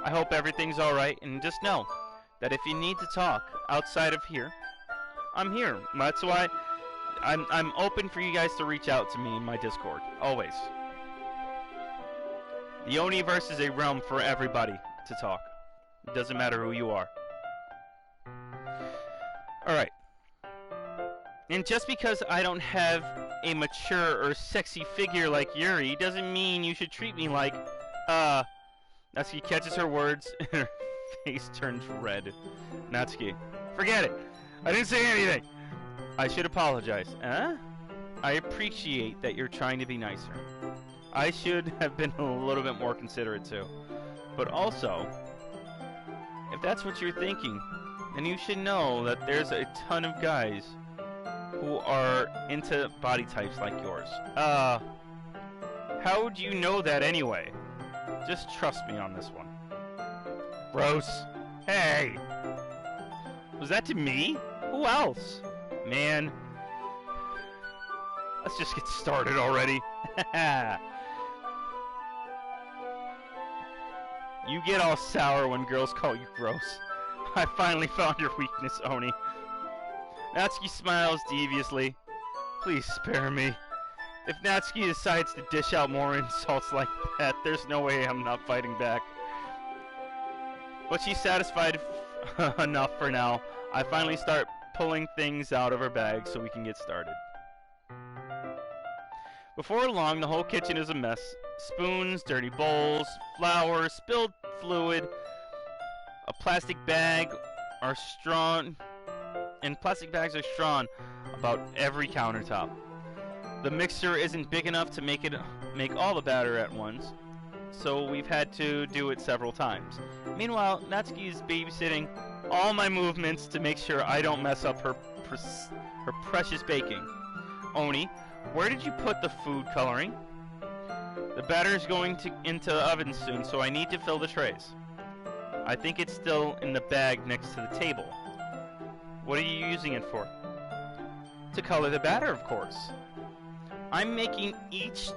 I hope everything's alright. And just know that if you need to talk outside of here, I'm here. That's why I'm open for you guys to reach out to me in my Discord. Always. The Oniverse is a realm for everybody to talk. It doesn't matter who you are. Alright. And just because I don't have a mature or sexy figure like Yuri doesn't mean you should treat me like, Natsuki catches her words and her face turns red. Natsuki, forget it. I didn't say anything. I should apologize. I appreciate that you're trying to be nicer. I should have been a little bit more considerate too. But also, if that's what you're thinking, then you should know that there's a ton of guys who are into body types like yours. How would you know that anyway? Just trust me on this one. Gross. Hey! Was that to me? Who else? Man. Let's just get started already. You get all sour when girls call you gross. I finally found your weakness, Oni. Natsuki smiles deviously. Please spare me. If Natsuki decides to dish out more insults like that, there's no way I'm not fighting back. But she's satisfied enough for now. I finally start pulling things out of her bag so we can get started. Before long, the whole kitchen is a mess. Spoons, dirty bowls, flour, spilled fluid, a plastic bag are strewn, and plastic bags are strewn about every countertop. The mixer isn't big enough to make all the batter at once, so we've had to do it several times. Meanwhile, Natsuki is babysitting all my movements to make sure I don't mess up her precious baking. Oni, where did you put the food coloring? The batter is going into the oven soon, so I need to fill the trays. I think it's still in the bag next to the table. What are you using it for? To color the batter, of course. I'm making each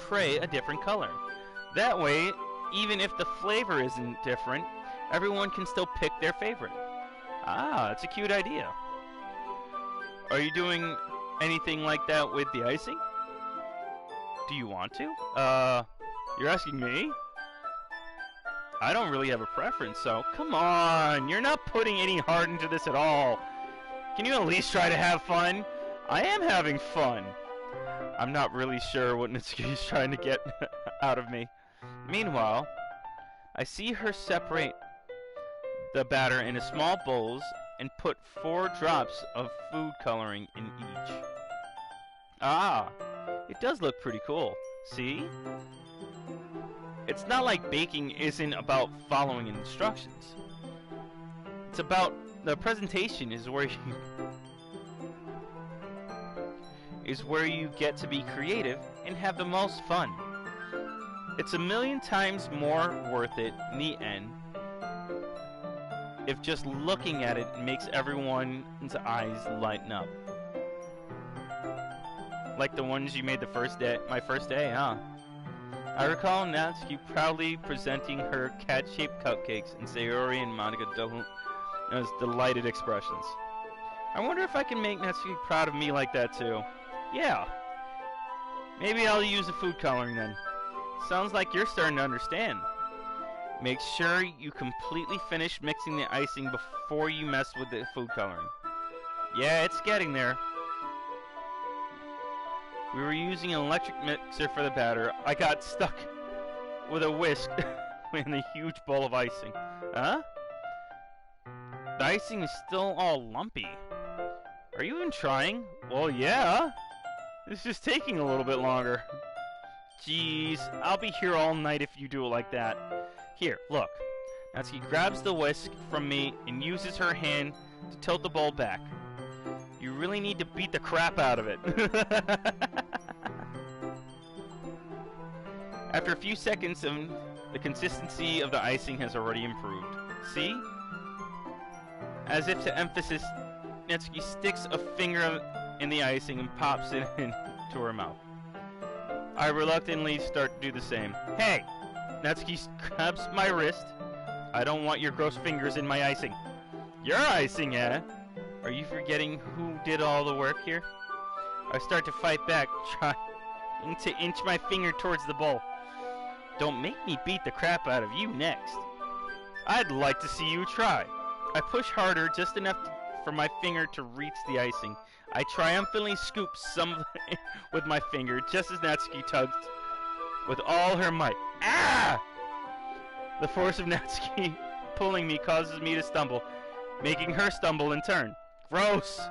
tray a different color. That way, even if the flavor isn't different, everyone can still pick their favorite. Ah, that's a cute idea. Are you doing anything like that with the icing? Do you want to? You're asking me? I don't really have a preference, so come on, you're not putting any heart into this at all. Can you at least try to have fun? I am having fun. I'm not really sure what Natsuki is trying to get out of me. Meanwhile, I see her separate the batter into small bowls and put 4 drops of food coloring in each. Ah, it does look pretty cool. See? It's not like baking isn't about following instructions. It's about the presentation is where you get to be creative and have the most fun. It's a million times more worth it in the end if just looking at it makes everyone's eyes lighten up. Like the ones you made my first day, huh? I recall Natsuki proudly presenting her cat-shaped cupcakes, and Sayori and Monica as delighted expressions. I wonder if I can make Natsuki proud of me like that too. Yeah. Maybe I'll use the food coloring then. Sounds like you're starting to understand. Make sure you completely finish mixing the icing before you mess with the food coloring. Yeah, it's getting there. We were using an electric mixer for the batter. I got stuck with a whisk in a huge bowl of icing. Huh? The icing is still all lumpy. Are you even trying? Well, yeah. It's just taking a little bit longer. Jeez, I'll be here all night if you do it like that. Here, look. Natsuki grabs the whisk from me and uses her hand to tilt the bowl back. You really need to beat the crap out of it. After a few seconds, the consistency of the icing has already improved. See? As if to emphasize, Natsuki sticks a finger in the icing and pops it into her mouth. I reluctantly start to do the same. Hey! Natsuki grabs my wrist. I don't want your gross fingers in my icing. Your icing, eh? Are you forgetting who did all the work here? I start to fight back, trying to inch my finger towards the bowl. Don't make me beat the crap out of you next. I'd like to see you try. I push harder, just enough for my finger to reach the icing. I triumphantly scoop some with my finger, just as Natsuki tugs with all her might. Ah! The force of Natsuki pulling me causes me to stumble, making her stumble in turn. Gross!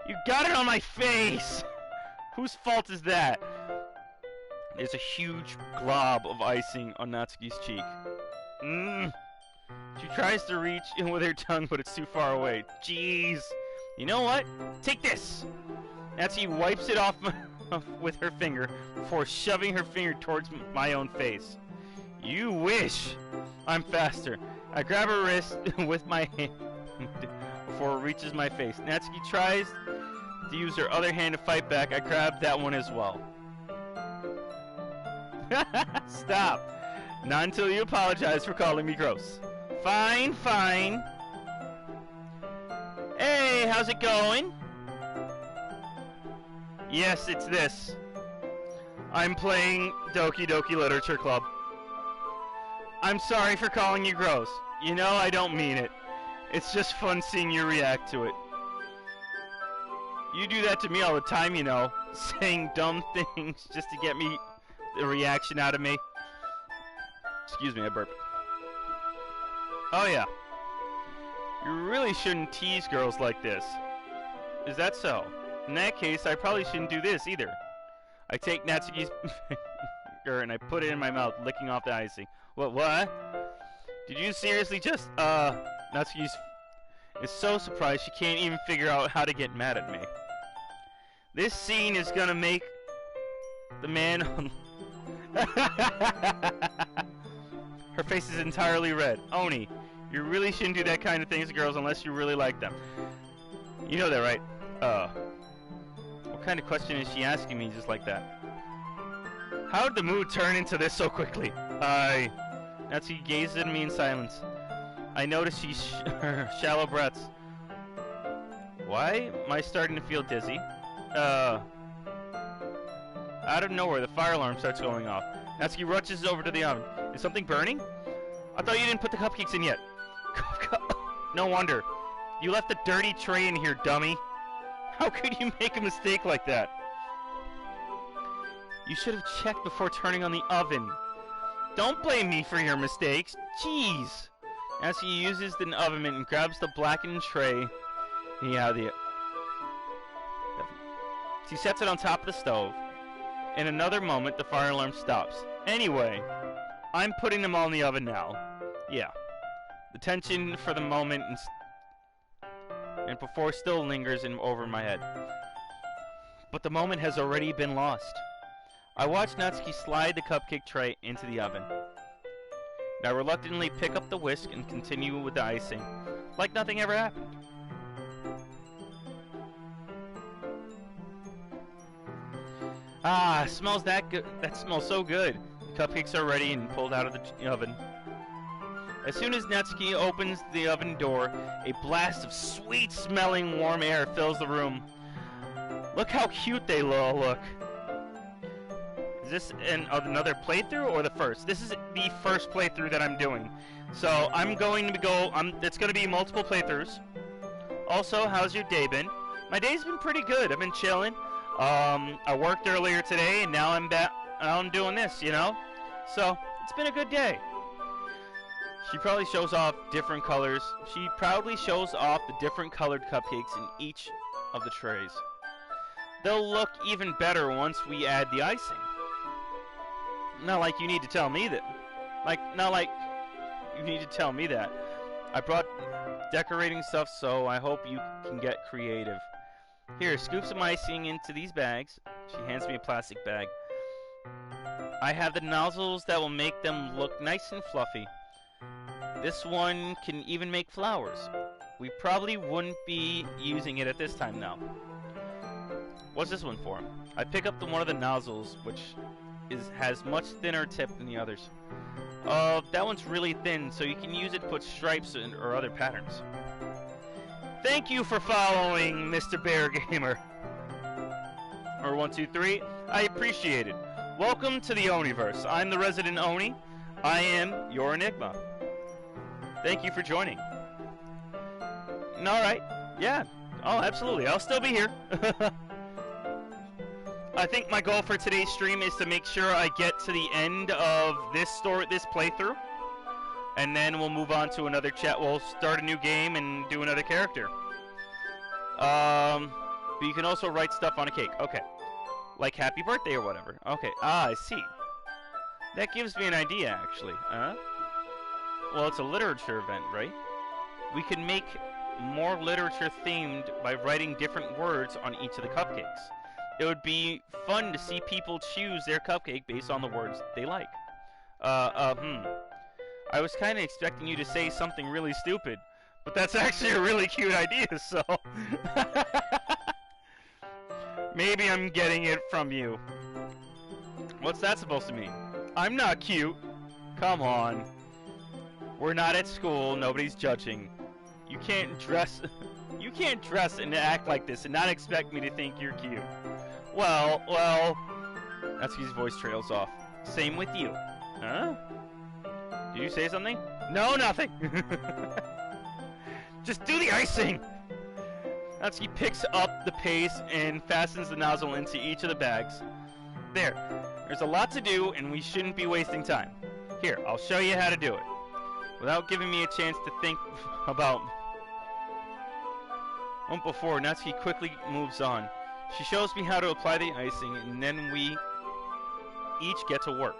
You got it on my face! Whose fault is that? There's a huge glob of icing on Natsuki's cheek. She tries to reach in with her tongue, but it's too far away. Jeez! You know what? Take this! Natsuki wipes it off with her finger before shoving her finger towards my own face. You wish! I'm faster. I grab her wrist with my hand before it reaches my face. Natsuki tries to use her other hand to fight back. I grab that one as well. Stop! Not until you apologize for calling me gross. Fine, fine. Hey, how's it going? Yes, it's this. I'm playing Doki Doki Literature Club. I'm sorry for calling you gross. You know I don't mean it. It's just fun seeing you react to it. You do that to me all the time, you know. Saying dumb things just to get me the reaction out of me. Excuse me, I burped. Oh yeah. You really shouldn't tease girls like this. Is that so? In that case, I probably shouldn't do this either. I take Natsuki's finger and I put it in my mouth, licking off the icing. What? Did you seriously just, Natsuki is so surprised she can't even figure out how to get mad at me. This scene is gonna make the man on... Her face is entirely red. Oni, you really shouldn't do that kind of thing to girls unless you really like them. You know that, right? What kind of question is she asking me just like that? How did the mood turn into this so quickly? Natsuki gazes at me in silence. I notice her shallow breaths. Why am I starting to feel dizzy? Out of nowhere, the fire alarm starts going off. Natsuki rushes over to the oven. Is something burning? I thought you didn't put the cupcakes in yet. No wonder. You left a dirty tray in here, dummy. How could you make a mistake like that? You should have checked before turning on the oven. Don't blame me for your mistakes. Jeez. As he uses the oven mitt and grabs the blackened tray, she sets it on top of the stove. In another moment, the fire alarm stops. Anyway, I'm putting them all in the oven now. Yeah. The tension for the moment and before still lingers over my head. But the moment has already been lost. I watch Natsuki slide the cupcake tray into the oven. I reluctantly pick up the whisk and continue with the icing, like nothing ever happened. Ah, smells that good. That smells so good. The cupcakes are ready and pulled out of the oven. As soon as Natsuki opens the oven door, a blast of sweet-smelling warm air fills the room. Look how cute they all look. Is this another playthrough or the first? This is the first playthrough that I'm doing. So I'm going to go, it's going to be multiple playthroughs. Also, how's your day been? My day's been pretty good. I've been chilling. I worked earlier today and now I'm back, I'm doing this, you know? So, it's been a good day. She probably shows off different colors. She proudly shows off the different colored cupcakes in each of the trays. They'll look even better once we add the icing. Not like you need to tell me that. Not like you need to tell me that. I brought decorating stuff, so I hope you can get creative. Here, scoop some icing into these bags. She hands me a plastic bag. I have the nozzles that will make them look nice and fluffy. This one can even make flowers. We probably wouldn't be using it at this time now. What's this one for? I pick up one of the nozzles, which has much thinner tip than the others. That one's really thin, so you can use it to put stripes or other patterns. Thank you for following, Mr. Bear Gamer. Or 123. I appreciate it. Welcome to the Oniverse. I'm the resident Oni. I am your Enigma. Thank you for joining. Alright. Yeah. Oh, absolutely. I'll still be here. I think my goal for today's stream is to make sure I get to the end of this playthrough. And then we'll move on to another chat. We'll start a new game and do another character. But you can also write stuff on a cake. Okay. Like happy birthday or whatever. Okay. Ah, I see. That gives me an idea, actually. Well, it's a literature event, right? We can make more literature themed by writing different words on each of the cupcakes. It would be fun to see people choose their cupcake based on the words they like. Hmm. I was kind of expecting you to say something really stupid, but that's actually a really cute idea, so. Maybe I'm getting it from you. What's that supposed to mean? I'm not cute. Come on. We're not at school, nobody's judging. You can't dress you can't dress and act like this and not expect me to think you're cute. Well, Natsuki's voice trails off. Same with you. Huh? Did you say something? No, nothing. Just do the icing. Natsuki picks up the paste and fastens the nozzle into each of the bags. There's a lot to do and we shouldn't be wasting time. Here, I'll show you how to do it. Without giving me a chance to think about before, Natsuki quickly moves on. She shows me how to apply the icing, and then we each get to work.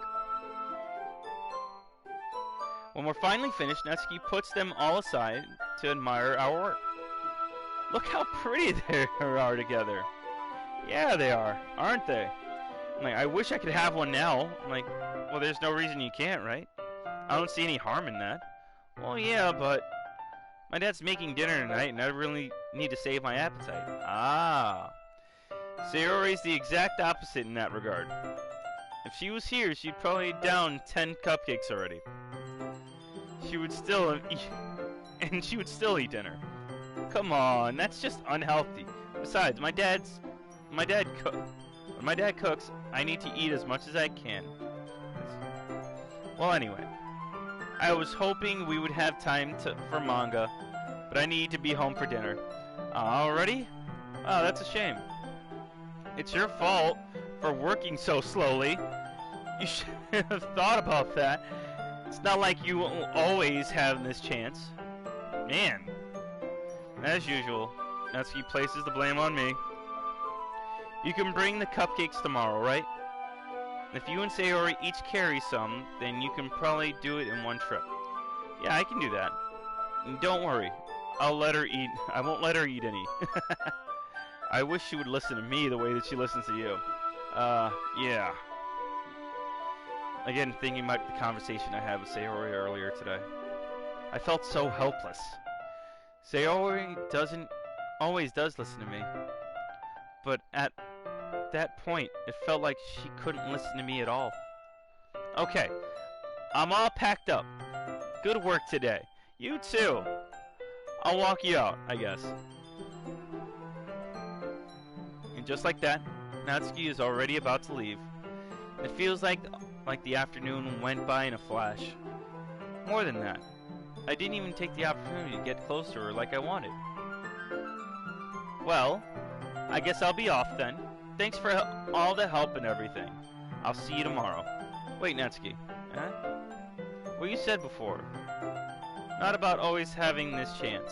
When we're finally finished, Natsuki puts them all aside to admire our work. Look how pretty they are together. Yeah, they are, aren't they? I'm like, I wish I could have one now. I'm like, well, there's no reason you can't, right? I don't see any harm in that. Well, yeah, but my dad's making dinner tonight, and I really need to save my appetite. Ah. Sayori's the exact opposite in that regard. If she was here, she'd probably down 10 cupcakes already. She would still eat dinner. Come on, that's just unhealthy. Besides, when my dad cooks, I need to eat as much as I can. Well, anyway, I was hoping we would have time for manga, but I need to be home for dinner. Already? Oh, that's a shame. It's your fault for working so slowly. You should have thought about that. It's not like you always have this chance. Man. As usual, Natsuki places the blame on me. You can bring the cupcakes tomorrow, right? If you and Sayori each carry some, then you can probably do it in one trip. Yeah, I can do that. And don't worry, I'll let her eat. I won't let her eat any. I wish she would listen to me the way that she listens to you. Yeah. Again, thinking about the conversation I had with Sayori earlier today. I felt so helpless. Sayori always does listen to me. But at that point, it felt like she couldn't listen to me at all. Okay, I'm all packed up. Good work today. You too. I'll walk you out, I guess. And just like that, Natsuki is already about to leave. It feels like the afternoon went by in a flash. More than that, I didn't even take the opportunity to get close to her like I wanted. Well, I guess I'll be off then. Thanks for all the help and everything. I'll see you tomorrow. Wait, Natsuki. Huh? What you said before. Not about always having this chance.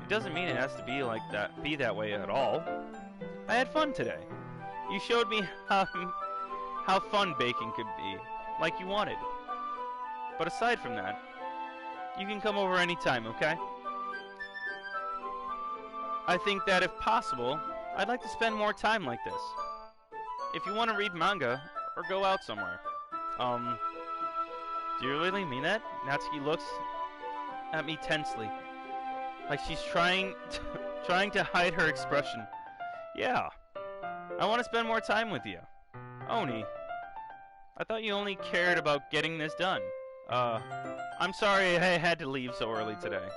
It doesn't mean it has to be like that, be that way at all. I had fun today. You showed me how fun baking could be, like you wanted. But aside from that, you can come over anytime, okay? I think that if possible, I'd like to spend more time like this. If you want to read manga, or go out somewhere. Do you really mean that? Natsuki looks at me tensely, like she's trying to hide her expression. Yeah, I want to spend more time with you. Oni, I thought you only cared about getting this done. I'm sorry I had to leave so early today.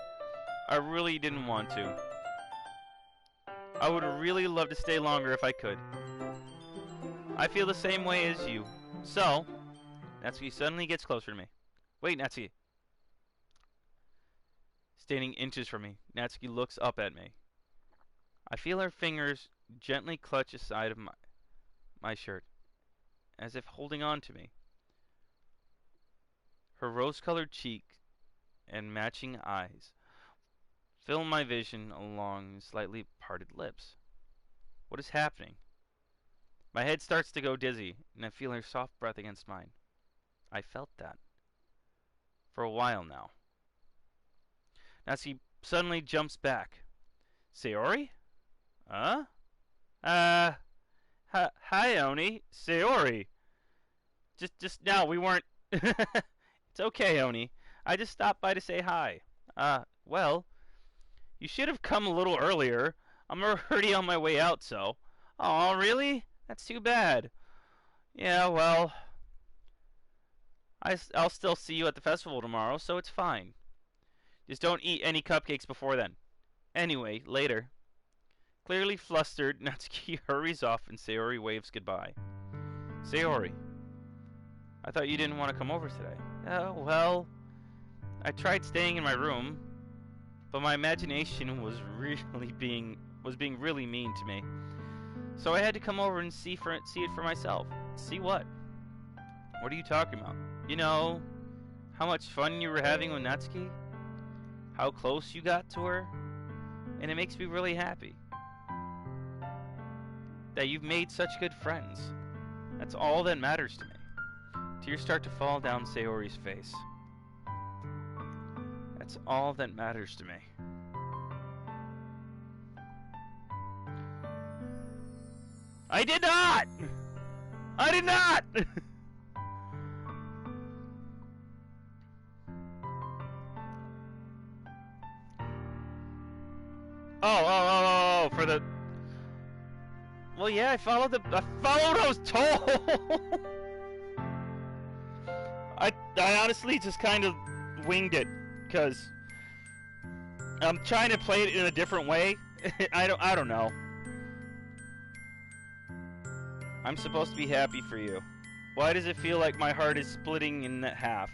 I really didn't want to. I would really love to stay longer if I could. I feel the same way as you. So, Natsuki suddenly gets closer to me. Wait, Natsuki. Standing inches from me, Natsuki looks up at me. I feel her fingers gently clutch the side of my shirt, as if holding on to me. Her rose-colored cheek and matching eyes fill my vision along slightly parted lips. What is happening? My head starts to go dizzy, and I feel her soft breath against mine. I felt that. For a while now. Natsuki suddenly jumps back. Sayori? Huh? Uh, hi, Oni. Sayori. Just now, we weren't... It's okay, Oni. I just stopped by to say hi. Well, you should have come a little earlier. I'm already on my way out, so... Oh, really? That's too bad. Yeah, well... I'll still see you at the festival tomorrow, so it's fine. Just don't eat any cupcakes before then. Anyway, later. Clearly flustered, Natsuki hurries off and Sayori waves goodbye. Sayori, I thought you didn't want to come over today. Well, I tried staying in my room, but my imagination was being really mean to me. So I had to come over and see it for myself. See what? What are you talking about? You know, how much fun you were having with Natsuki? How close you got to her? And it makes me really happy that you've made such good friends. That's all that matters to me. Tears start to fall down Sayori's face. That's all that matters to me. I did not! I did not! Oh, for the... Well, yeah, I followed what I was told! I honestly just kind of winged it, because I'm trying to play it in a different way. I don't know. I'm supposed to be happy for you. Why does it feel like my heart is splitting in half?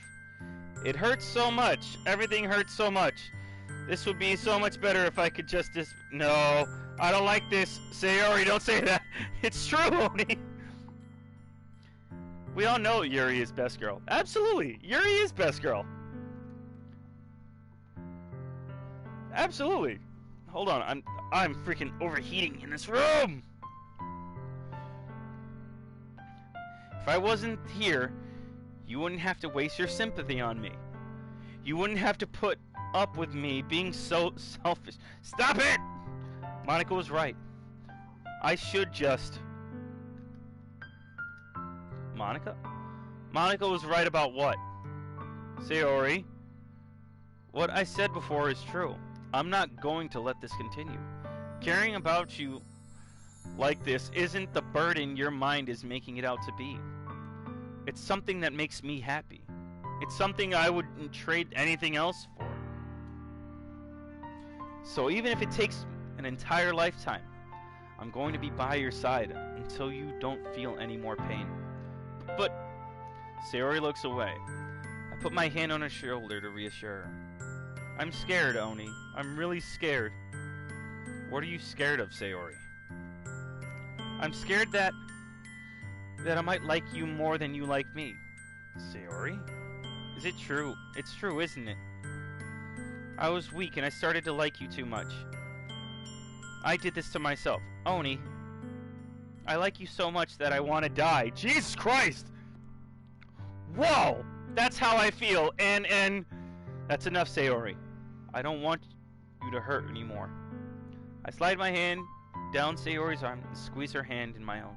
It hurts so much. Everything hurts so much. This would be so much better if I could just No, I don't like this. Sayori, don't say that. It's true, Oni. We all know Yuri is best girl. Absolutely, Yuri is best girl. Absolutely. Hold on, I'm freaking overheating in this room. If I wasn't here, you wouldn't have to waste your sympathy on me. You wouldn't have to put up with me being so selfish. Stop it! Monika was right. I should just... Monika? Monika was right about what? Sayori, what I said before is true. I'm not going to let this continue. Caring about you like this isn't the burden your mind is making it out to be. It's something that makes me happy. It's something I wouldn't trade anything else for. So even if it takes an entire lifetime, I'm going to be by your side until you don't feel any more pain. But Sayori looks away. I put my hand on her shoulder to reassure her. I'm scared, Oni. I'm really scared. What are you scared of, Sayori? I'm scared that I might like you more than you like me. Sayori? Is it true? It's true, isn't it? I was weak and I started to like you too much. I did this to myself. Oni, I like you so much that I want to die. Jesus Christ! Whoa! That's how I feel, and that's enough, Sayori. I don't want you to hurt anymore. I slide my hand down Sayori's arm and squeeze her hand in my own.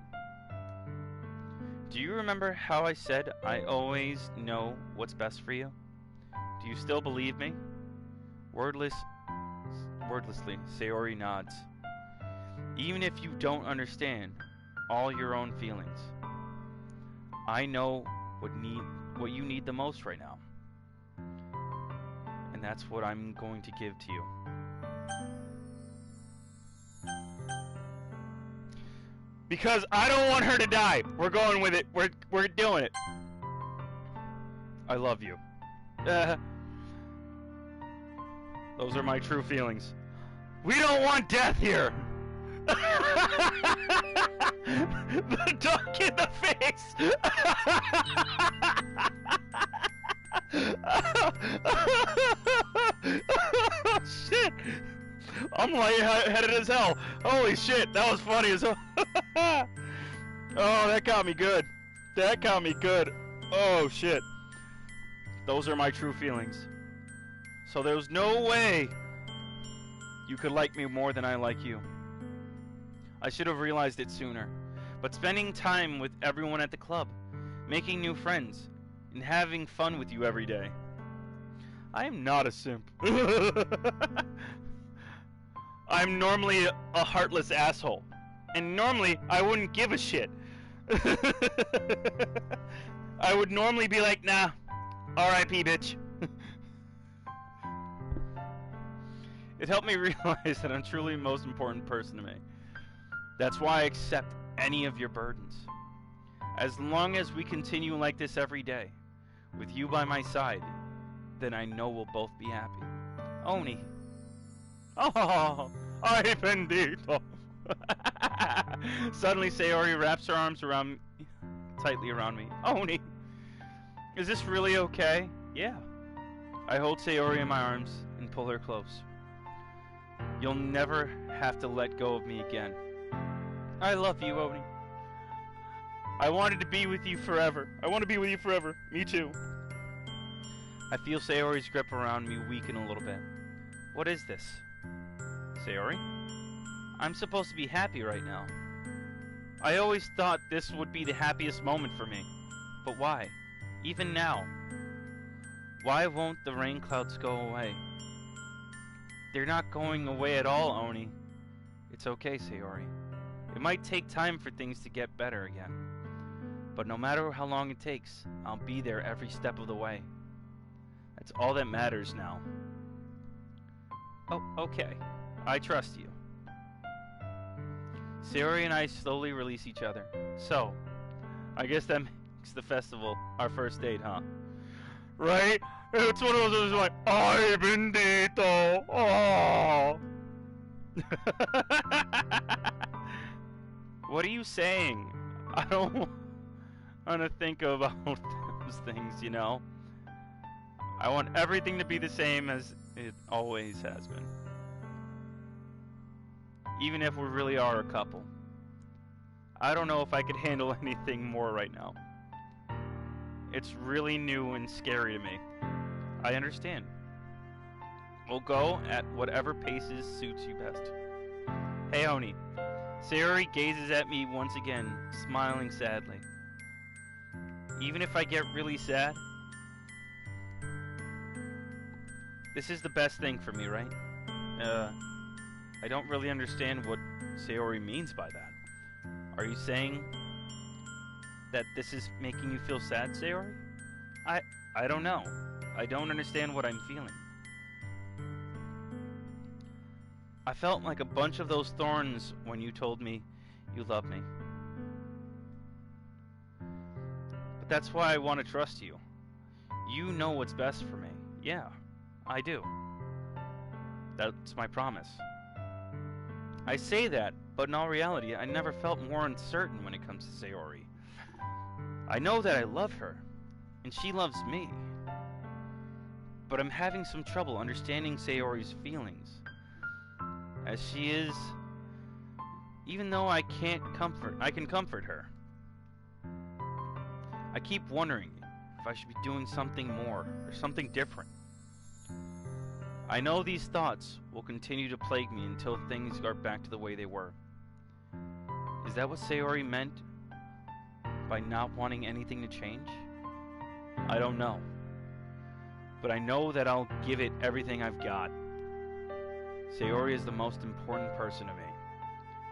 Do you remember how I said I always know what's best for you? Do you still believe me? Wordlessly, Sayori nods. Even if you don't understand all your own feelings, I know what you need the most right now. And that's what I'm going to give to you. Because I don't want her to die. We're going with it. We're doing it. I love you. Those are my true feelings. We don't want death here. The dunk in the face. Oh, shit. I'm lightheaded as hell. Holy shit, that was funny as hell. Oh, that got me good. That got me good. Oh, shit. Those are my true feelings. So there's no way you could like me more than I like you. I should have realized it sooner. But spending time with everyone at the club, making new friends, and having fun with you every day. I am not a simp. I'm normally a heartless asshole. And normally, I wouldn't give a shit. I would normally be like, nah, R.I.P. bitch. It helped me realize that I'm truly the most important person to me. That's why I accept any of your burdens. As long as we continue like this every day, with you by my side, then I know we'll both be happy. Oni. Oh, ay bendito. Suddenly Sayori wraps her arms tightly around me. Oni, is this really okay? Yeah. I hold Sayori in my arms and pull her close. You'll never have to let go of me again. I love you, Oni. I wanted to be with you forever. I want to be with you forever. Me too. I feel Sayori's grip around me weaken a little bit. What is this? Sayori? I'm supposed to be happy right now. I always thought this would be the happiest moment for me. But why? Even now. Why won't the rain clouds go away? They're not going away at all, Oni. It's okay, Sayori. It might take time for things to get better again. But no matter how long it takes, I'll be there every step of the way. That's all that matters now. Oh, okay. I trust you. Sayori and I slowly release each other. So, I guess that makes the festival our first date, huh? Right? It's one of those like, ay bendito. Oh. What are you saying? I don't want to think about those things, you know? I want everything to be the same as it always has been. Even if we really are a couple. I don't know if I could handle anything more right now. It's really new and scary to me. I understand. We'll go at whatever paces suits you best. Hey, Oni. Sayori gazes at me once again, smiling sadly. Even if I get really sad, this is the best thing for me, right? I don't really understand what Sayori means by that. Are you saying that this is making you feel sad, Sayori? I don't know. I don't understand what I'm feeling. I felt like a bunch of those thorns when you told me you love me. But that's why I want to trust you. You know what's best for me. Yeah, I do. That's my promise. I say that, but in all reality, I never felt more uncertain when it comes to Sayori. I know that I love her, and she loves me. But I'm having some trouble understanding Sayori's feelings. As she is, even though I can comfort her. I keep wondering if I should be doing something more, or something different. I know these thoughts will continue to plague me until things are back to the way they were. Is that what Sayori meant by not wanting anything to change? I don't know. But I know that I'll give it everything I've got. Sayori is the most important person to me,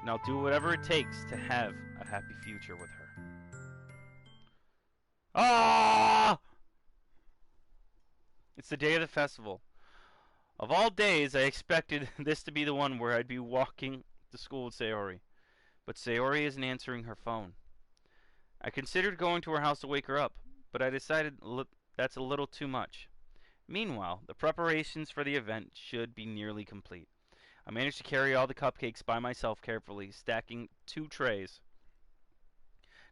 and I'll do whatever it takes to have a happy future with her. Ah! It's the day of the festival. Of all days, I expected this to be the one where I'd be walking to school with Sayori. But Sayori isn't answering her phone. I considered going to her house to wake her up, but I decided that's a little too much. Meanwhile, the preparations for the event should be nearly complete. I managed to carry all the cupcakes by myself carefully, stacking 2 trays.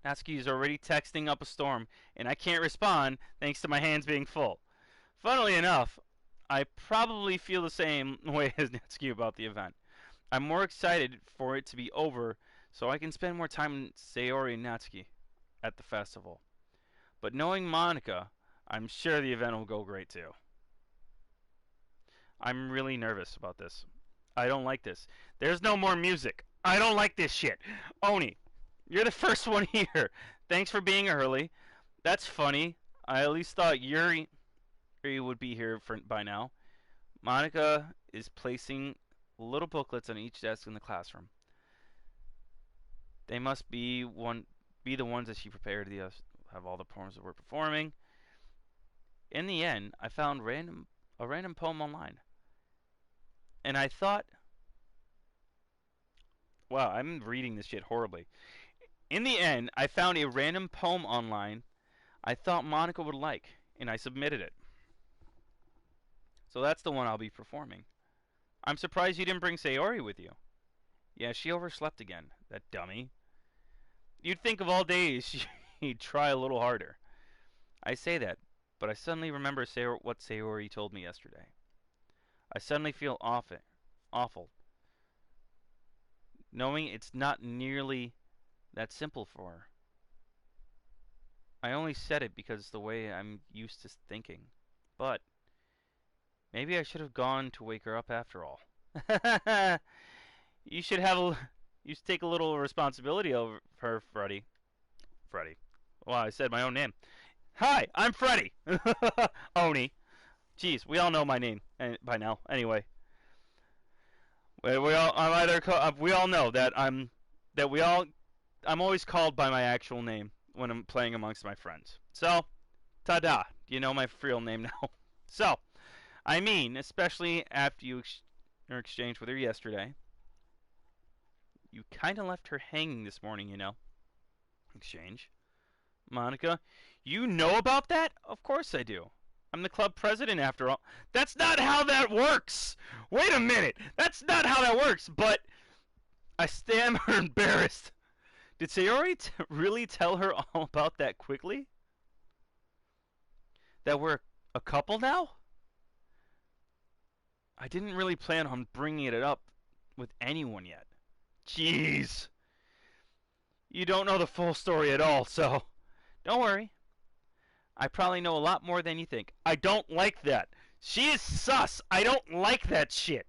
Natsuki is already texting up a storm, and I can't respond thanks to my hands being full. Funnily enough, I probably feel the same way as Natsuki about the event. I'm more excited for it to be over so I can spend more time with Sayori and Natsuki at the festival. But knowing Monica, I'm sure the event will go great too. I'm really nervous about this. I don't like this. There's no more music. I don't like this shit. Oni, you're the first one here. Thanks for being early. That's funny. I at least thought Yuri would be here by now. Monica is placing little booklets on each desk in the classroom. They must be the ones that she prepared to have all the poems that we're performing. In the end, I found a random poem online. And I thought, wow, I'm reading this shit horribly. In the end, I found a random poem online I thought Monica would like, and I submitted it. So that's the one I'll be performing. I'm surprised you didn't bring Sayori with you. Yeah, she overslept again, that dummy. You'd think of all days she'd try a little harder. I say that, but I suddenly remember what Sayori told me yesterday. I suddenly feel awful, knowing it's not nearly that simple for her. I only said it because it's the way I'm used to thinking. But maybe I should have gone to wake her up after all. You should take a little responsibility over her, Freddy. Freddy. Wow, I said my own name. Hi, I'm Freddy. Oni. Jeez, we all know my name by now. Anyway, we all know that I'm always called by my actual name when I'm playing amongst my friends. So, ta-da, you know my real name now. So, I mean, especially after your exchange with her yesterday, you kind of left her hanging this morning, you know. Exchange. Monica, you know about that? Of course I do. I'm the club president after all. That's not how that works! Wait a minute! That's not how that works, but I stammer embarrassed. Did Sayori really tell her all about that quickly? That we're a couple now? I didn't really plan on bringing it up with anyone yet. Jeez. You don't know the full story at all, so don't worry. I probably know a lot more than you think. I don't like that. She is sus. I don't like that shit.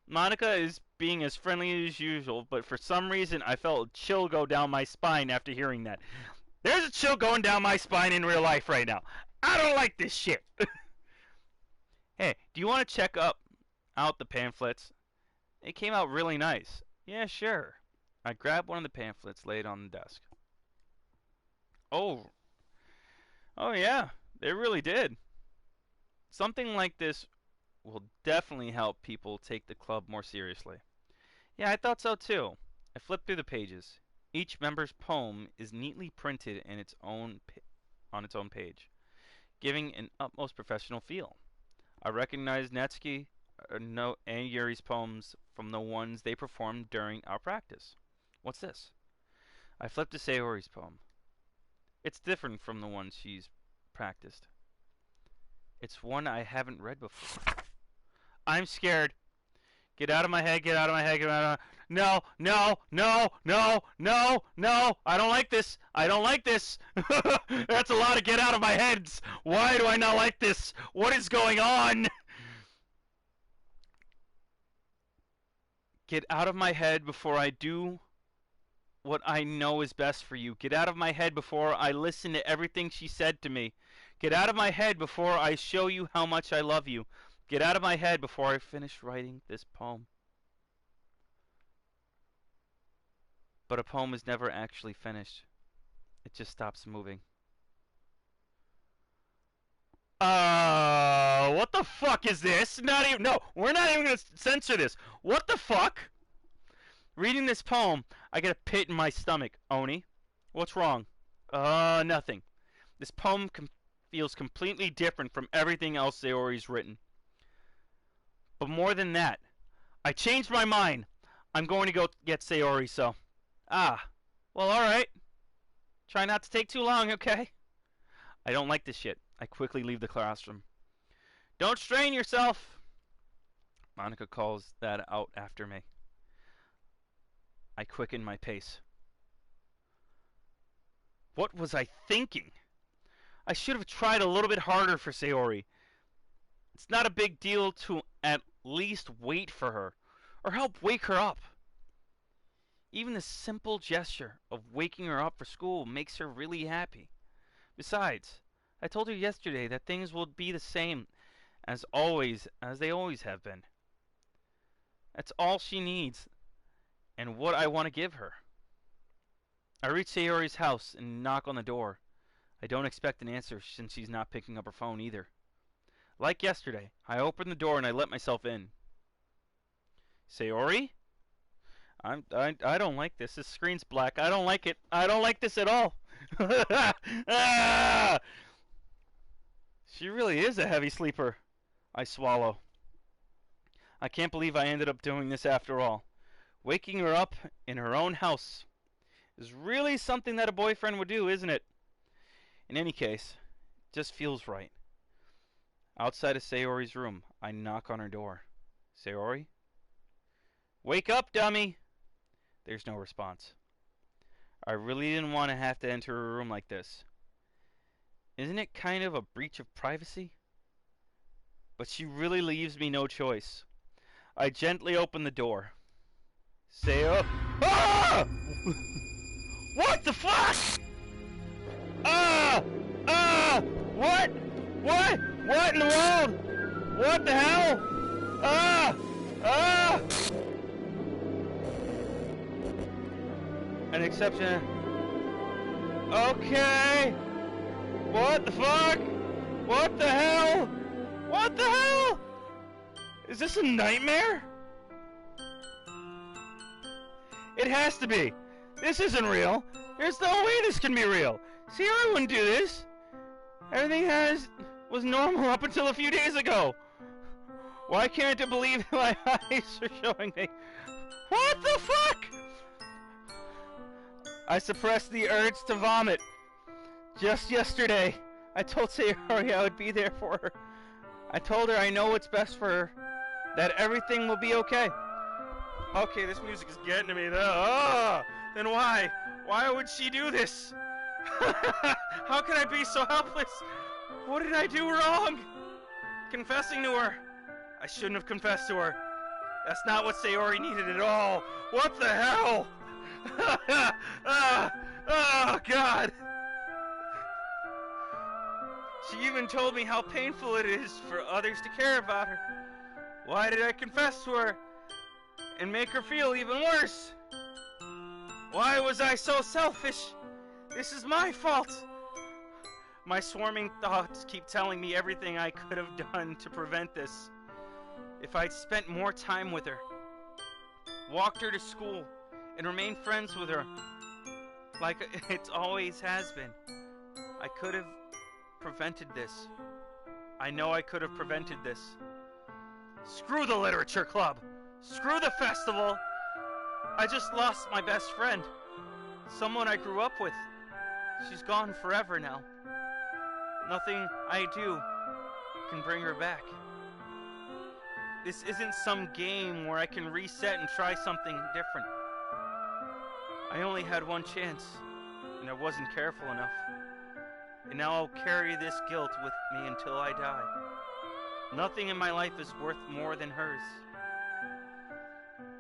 Monica is being as friendly as usual, but for some reason I felt a chill go down my spine after hearing that. There's a chill going down my spine in real life right now. I don't like this shit. Hey, do you want to check out the pamphlets? It came out really nice. Yeah, sure. I grabbed one of the pamphlets, laid it on the desk. Oh yeah, they really did. Something like this will definitely help people take the club more seriously. Yeah, I thought so too. I flipped through the pages. Each member's poem is neatly printed in on its own page, giving an utmost professional feel. I recognized Natsuki and Yuri's poems from the ones they performed during our practice. What's this? I flipped to Sayori's poem. It's different from the ones she's practiced. It's one I haven't read before. I'm scared. Get out of my head, get out of my head, get out of my... No, no, no, no, no, no. I don't like this. I don't like this. That's a lot of get out of my heads. Why do I not like this? What is going on? Get out of my head before I do what I know is best for you. Get out of my head before I listen to everything she said to me. Get out of my head before I show you how much I love you. Get out of my head before I finish writing this poem. But a poem is never actually finished. It just stops moving. What the fuck is this? No, we're not even gonna censor this. What the fuck? Reading this poem, I get a pit in my stomach. Oni, what's wrong? Nothing. This poem feels completely different from everything else Sayori's written. But more than that, I changed my mind. I'm going to go get Sayori, so... well, alright. Try not to take too long, okay? I don't like this shit. I quickly leave the classroom. Don't strain yourself! Monica calls that out after me. I quicken my pace. What was I thinking? I should have tried a little bit harder for Sayori. It's not a big deal to at least wait for her, or help wake her up. Even the simple gesture of waking her up for school makes her really happy. Besides, I told her yesterday that things will be the same as they always have been. That's all she needs, and what I want to give her. I reach Sayori's house and knock on the door. I don't expect an answer since she's not picking up her phone either. Like yesterday, I open the door and I let myself in. Sayori? I don't like this. This screen's black. I don't like it. I don't like this at all. Ah! She really is a heavy sleeper. I swallow. I can't believe I ended up doing this after all. Waking her up in her own house is really something that a boyfriend would do, isn't it? In any case, it just feels right. Outside of Sayori's room, I knock on her door. Sayori? Wake up, dummy! There's no response. I really didn't want to have to enter her room like this. Isn't it kind of a breach of privacy? But she really leaves me no choice. I gently open the door. Sayori... Ah! What the fuck? Ah! Ah! What? What? What in the world? What the hell? Ah! Ah! An exception. Okay. What the fuck? What the hell? What the hell? Is this a nightmare? It has to be. This isn't real. There's no way this can be real. See, I wouldn't do this. Everything was normal up until a few days ago. Why can't I believe my eyes are showing me? What the fuck? I suppressed the urge to vomit. Just yesterday, I told Sayori I would be there for her. I told her I know what's best for her. That everything will be okay. Okay, this music is getting to me though. Oh, then why? Why would she do this? How can I be so helpless? What did I do wrong? Confessing to her. I shouldn't have confessed to her. That's not what Sayori needed at all. What the hell? Oh, God. She even told me how painful it is for others to care about her. Why did I confess to her and make her feel even worse? Why was I so selfish? This is my fault. My swarming thoughts keep telling me everything I could have done to prevent this. If I'd spent more time with her, walked her to school, and remained friends with her, like it always has been, I could have prevented this. I know I could have prevented this. Screw the literature club. Screw the festival. I just lost my best friend. Someone I grew up with. She's gone forever now. Nothing I do can bring her back. This isn't some game where I can reset and try something different. I only had one chance, and I wasn't careful enough. And now I'll carry this guilt with me until I die. Nothing in my life is worth more than hers.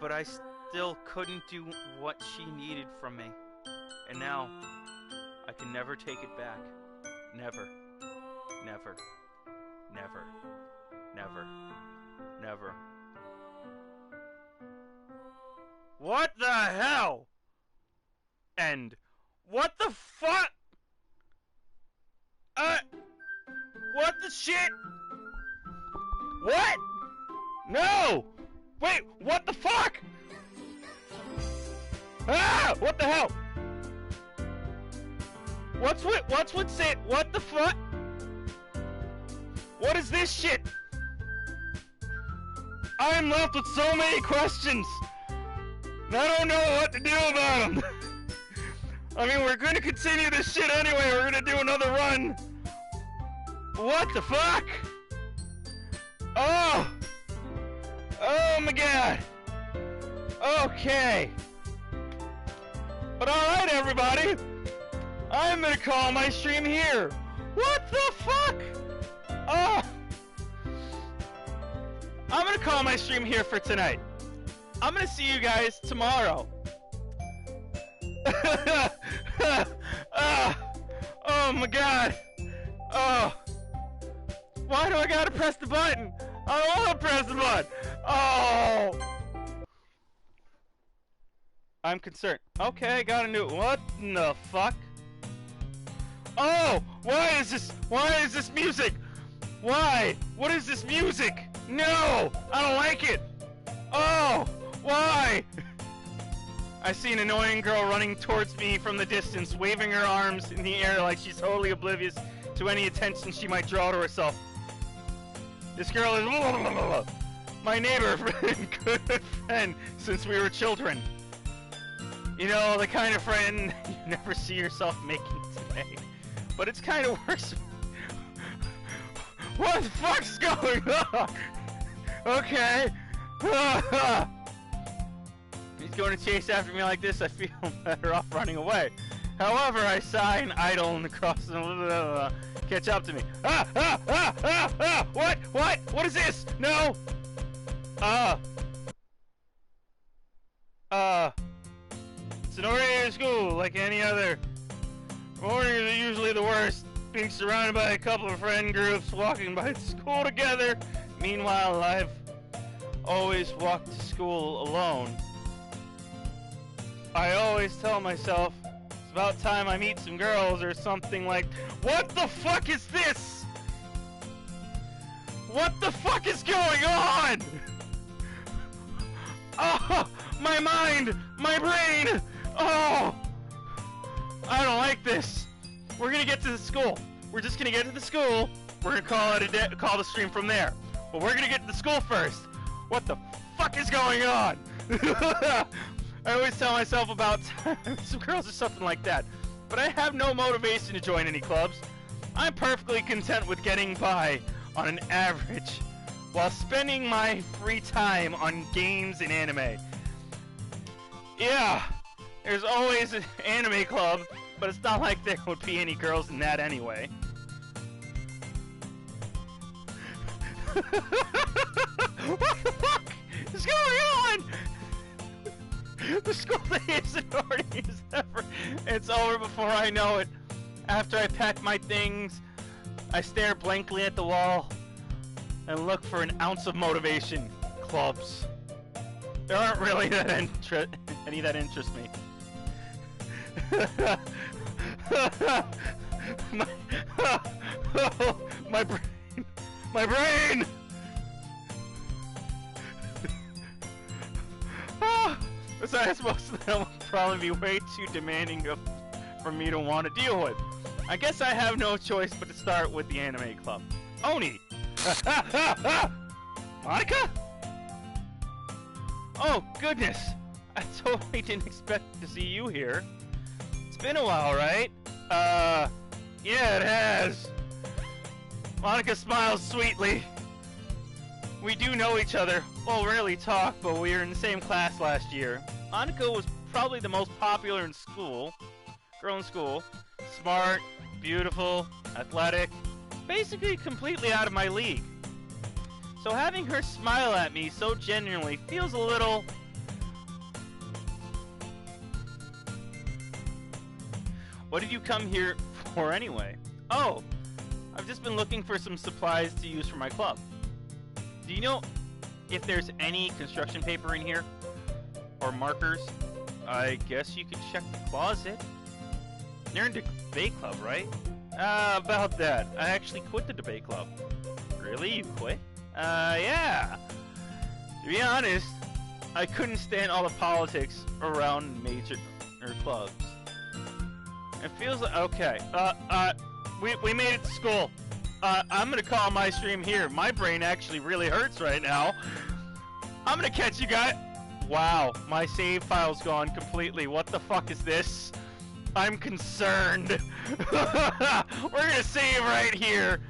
But I still couldn't do what she needed from me. And now, I can never take it back. Never. Never. Never. Never. Never. What the hell? And what the fuck? What the shit? What? No! Wait, what the fuck? Ah! What the hell? What's with it? What the fuck? What is this shit? I am left with so many questions. I don't know what to do about them. I mean, we're gonna continue this shit anyway. We're gonna do another run. What the fuck? Oh! Oh my god! Okay. But alright, everybody. I'm gonna call my stream here. What the fuck? Oh! I'm gonna call my stream here for tonight. I'm gonna see you guys tomorrow. Oh my god! Oh! Why do I gotta press the button? I don't wanna press the button! Oh! I'm concerned. Okay, I got a new. What in the fuck? Oh! Why is this music? Why? What is this music? No! I don't like it! Oh! Why? I see an annoying girl running towards me from the distance, waving her arms in the air like she's totally oblivious to any attention she might draw to herself. This girl is my neighbor and good friend since we were children. You know, the kind of friend you never see yourself making today. But it's kind of worse. What the fuck's going on? Okay. He's going to chase after me like this, I feel better off running away. However, I sigh and idle and across the catch up to me. What? What is this? No! It's an ordinary school, like any other. Mornings are usually the worst, being surrounded by a couple of friend groups walking by the school together. Meanwhile, I've always walked to school alone. I always tell myself, it's about time I meet some girls or something like, what the fuck is this? What the fuck is going on? Oh, my mind, my brain, oh, I don't like this. We're gonna get to the school. We're just gonna get to the school. We're gonna call the stream from there. But we're gonna get to the school first. What the fuck is going on? I always tell myself about some girls or something like that. But I have no motivation to join any clubs. I'm perfectly content with getting by on an average while spending my free time on games and anime. Yeah, there's always an anime club, but it's not like there would be any girls in that anyway. What the fuck is going on? The school day isn't already ever. It's over before I know it. After I pack my things, I stare blankly at the wall and look for an ounce of motivation. Clubs. There aren't really any that interest me. My brain! My brain! Besides, most of them will probably be way too demanding for me to want to deal with. I guess I have no choice but to start with the anime club. Oni! Monica? Oh, goodness! I totally didn't expect to see you here. It's been a while, right? Yeah, it has. Monica smiles sweetly. We do know each other. Well, rarely talk, but we were in the same class last year. Monica was probably the most popular in school. Girl in school. Smart, beautiful, athletic. Basically completely out of my league. So having her smile at me so genuinely feels a little... What did you come here for anyway? Oh, I've just been looking for some supplies to use for my club. Do you know if there's any construction paper in here? Or markers? I guess you could check the closet. You're in the debate club, right? About that. I actually quit the debate club. Really? You quit? Yeah. To be honest, I couldn't stand all the politics around major clubs. It feels like... Okay. We made it to school. I'm gonna call my stream here. My brain actually really hurts right now. I'm gonna catch you guys. Wow, my save file's gone completely. What the fuck is this? I'm concerned. We're gonna save right here.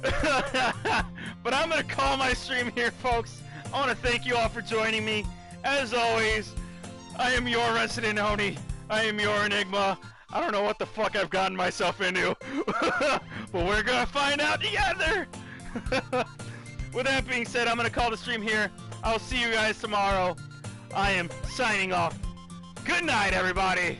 But I'm gonna call my stream here, folks. I want to thank you all for joining me. As always, I am your resident Oni. I am your Enigma. I don't know what the fuck I've gotten myself into. But we're gonna find out together. With that being said, I'm gonna call the stream here. I'll see you guys tomorrow. I am signing off. Good Good night, everybody!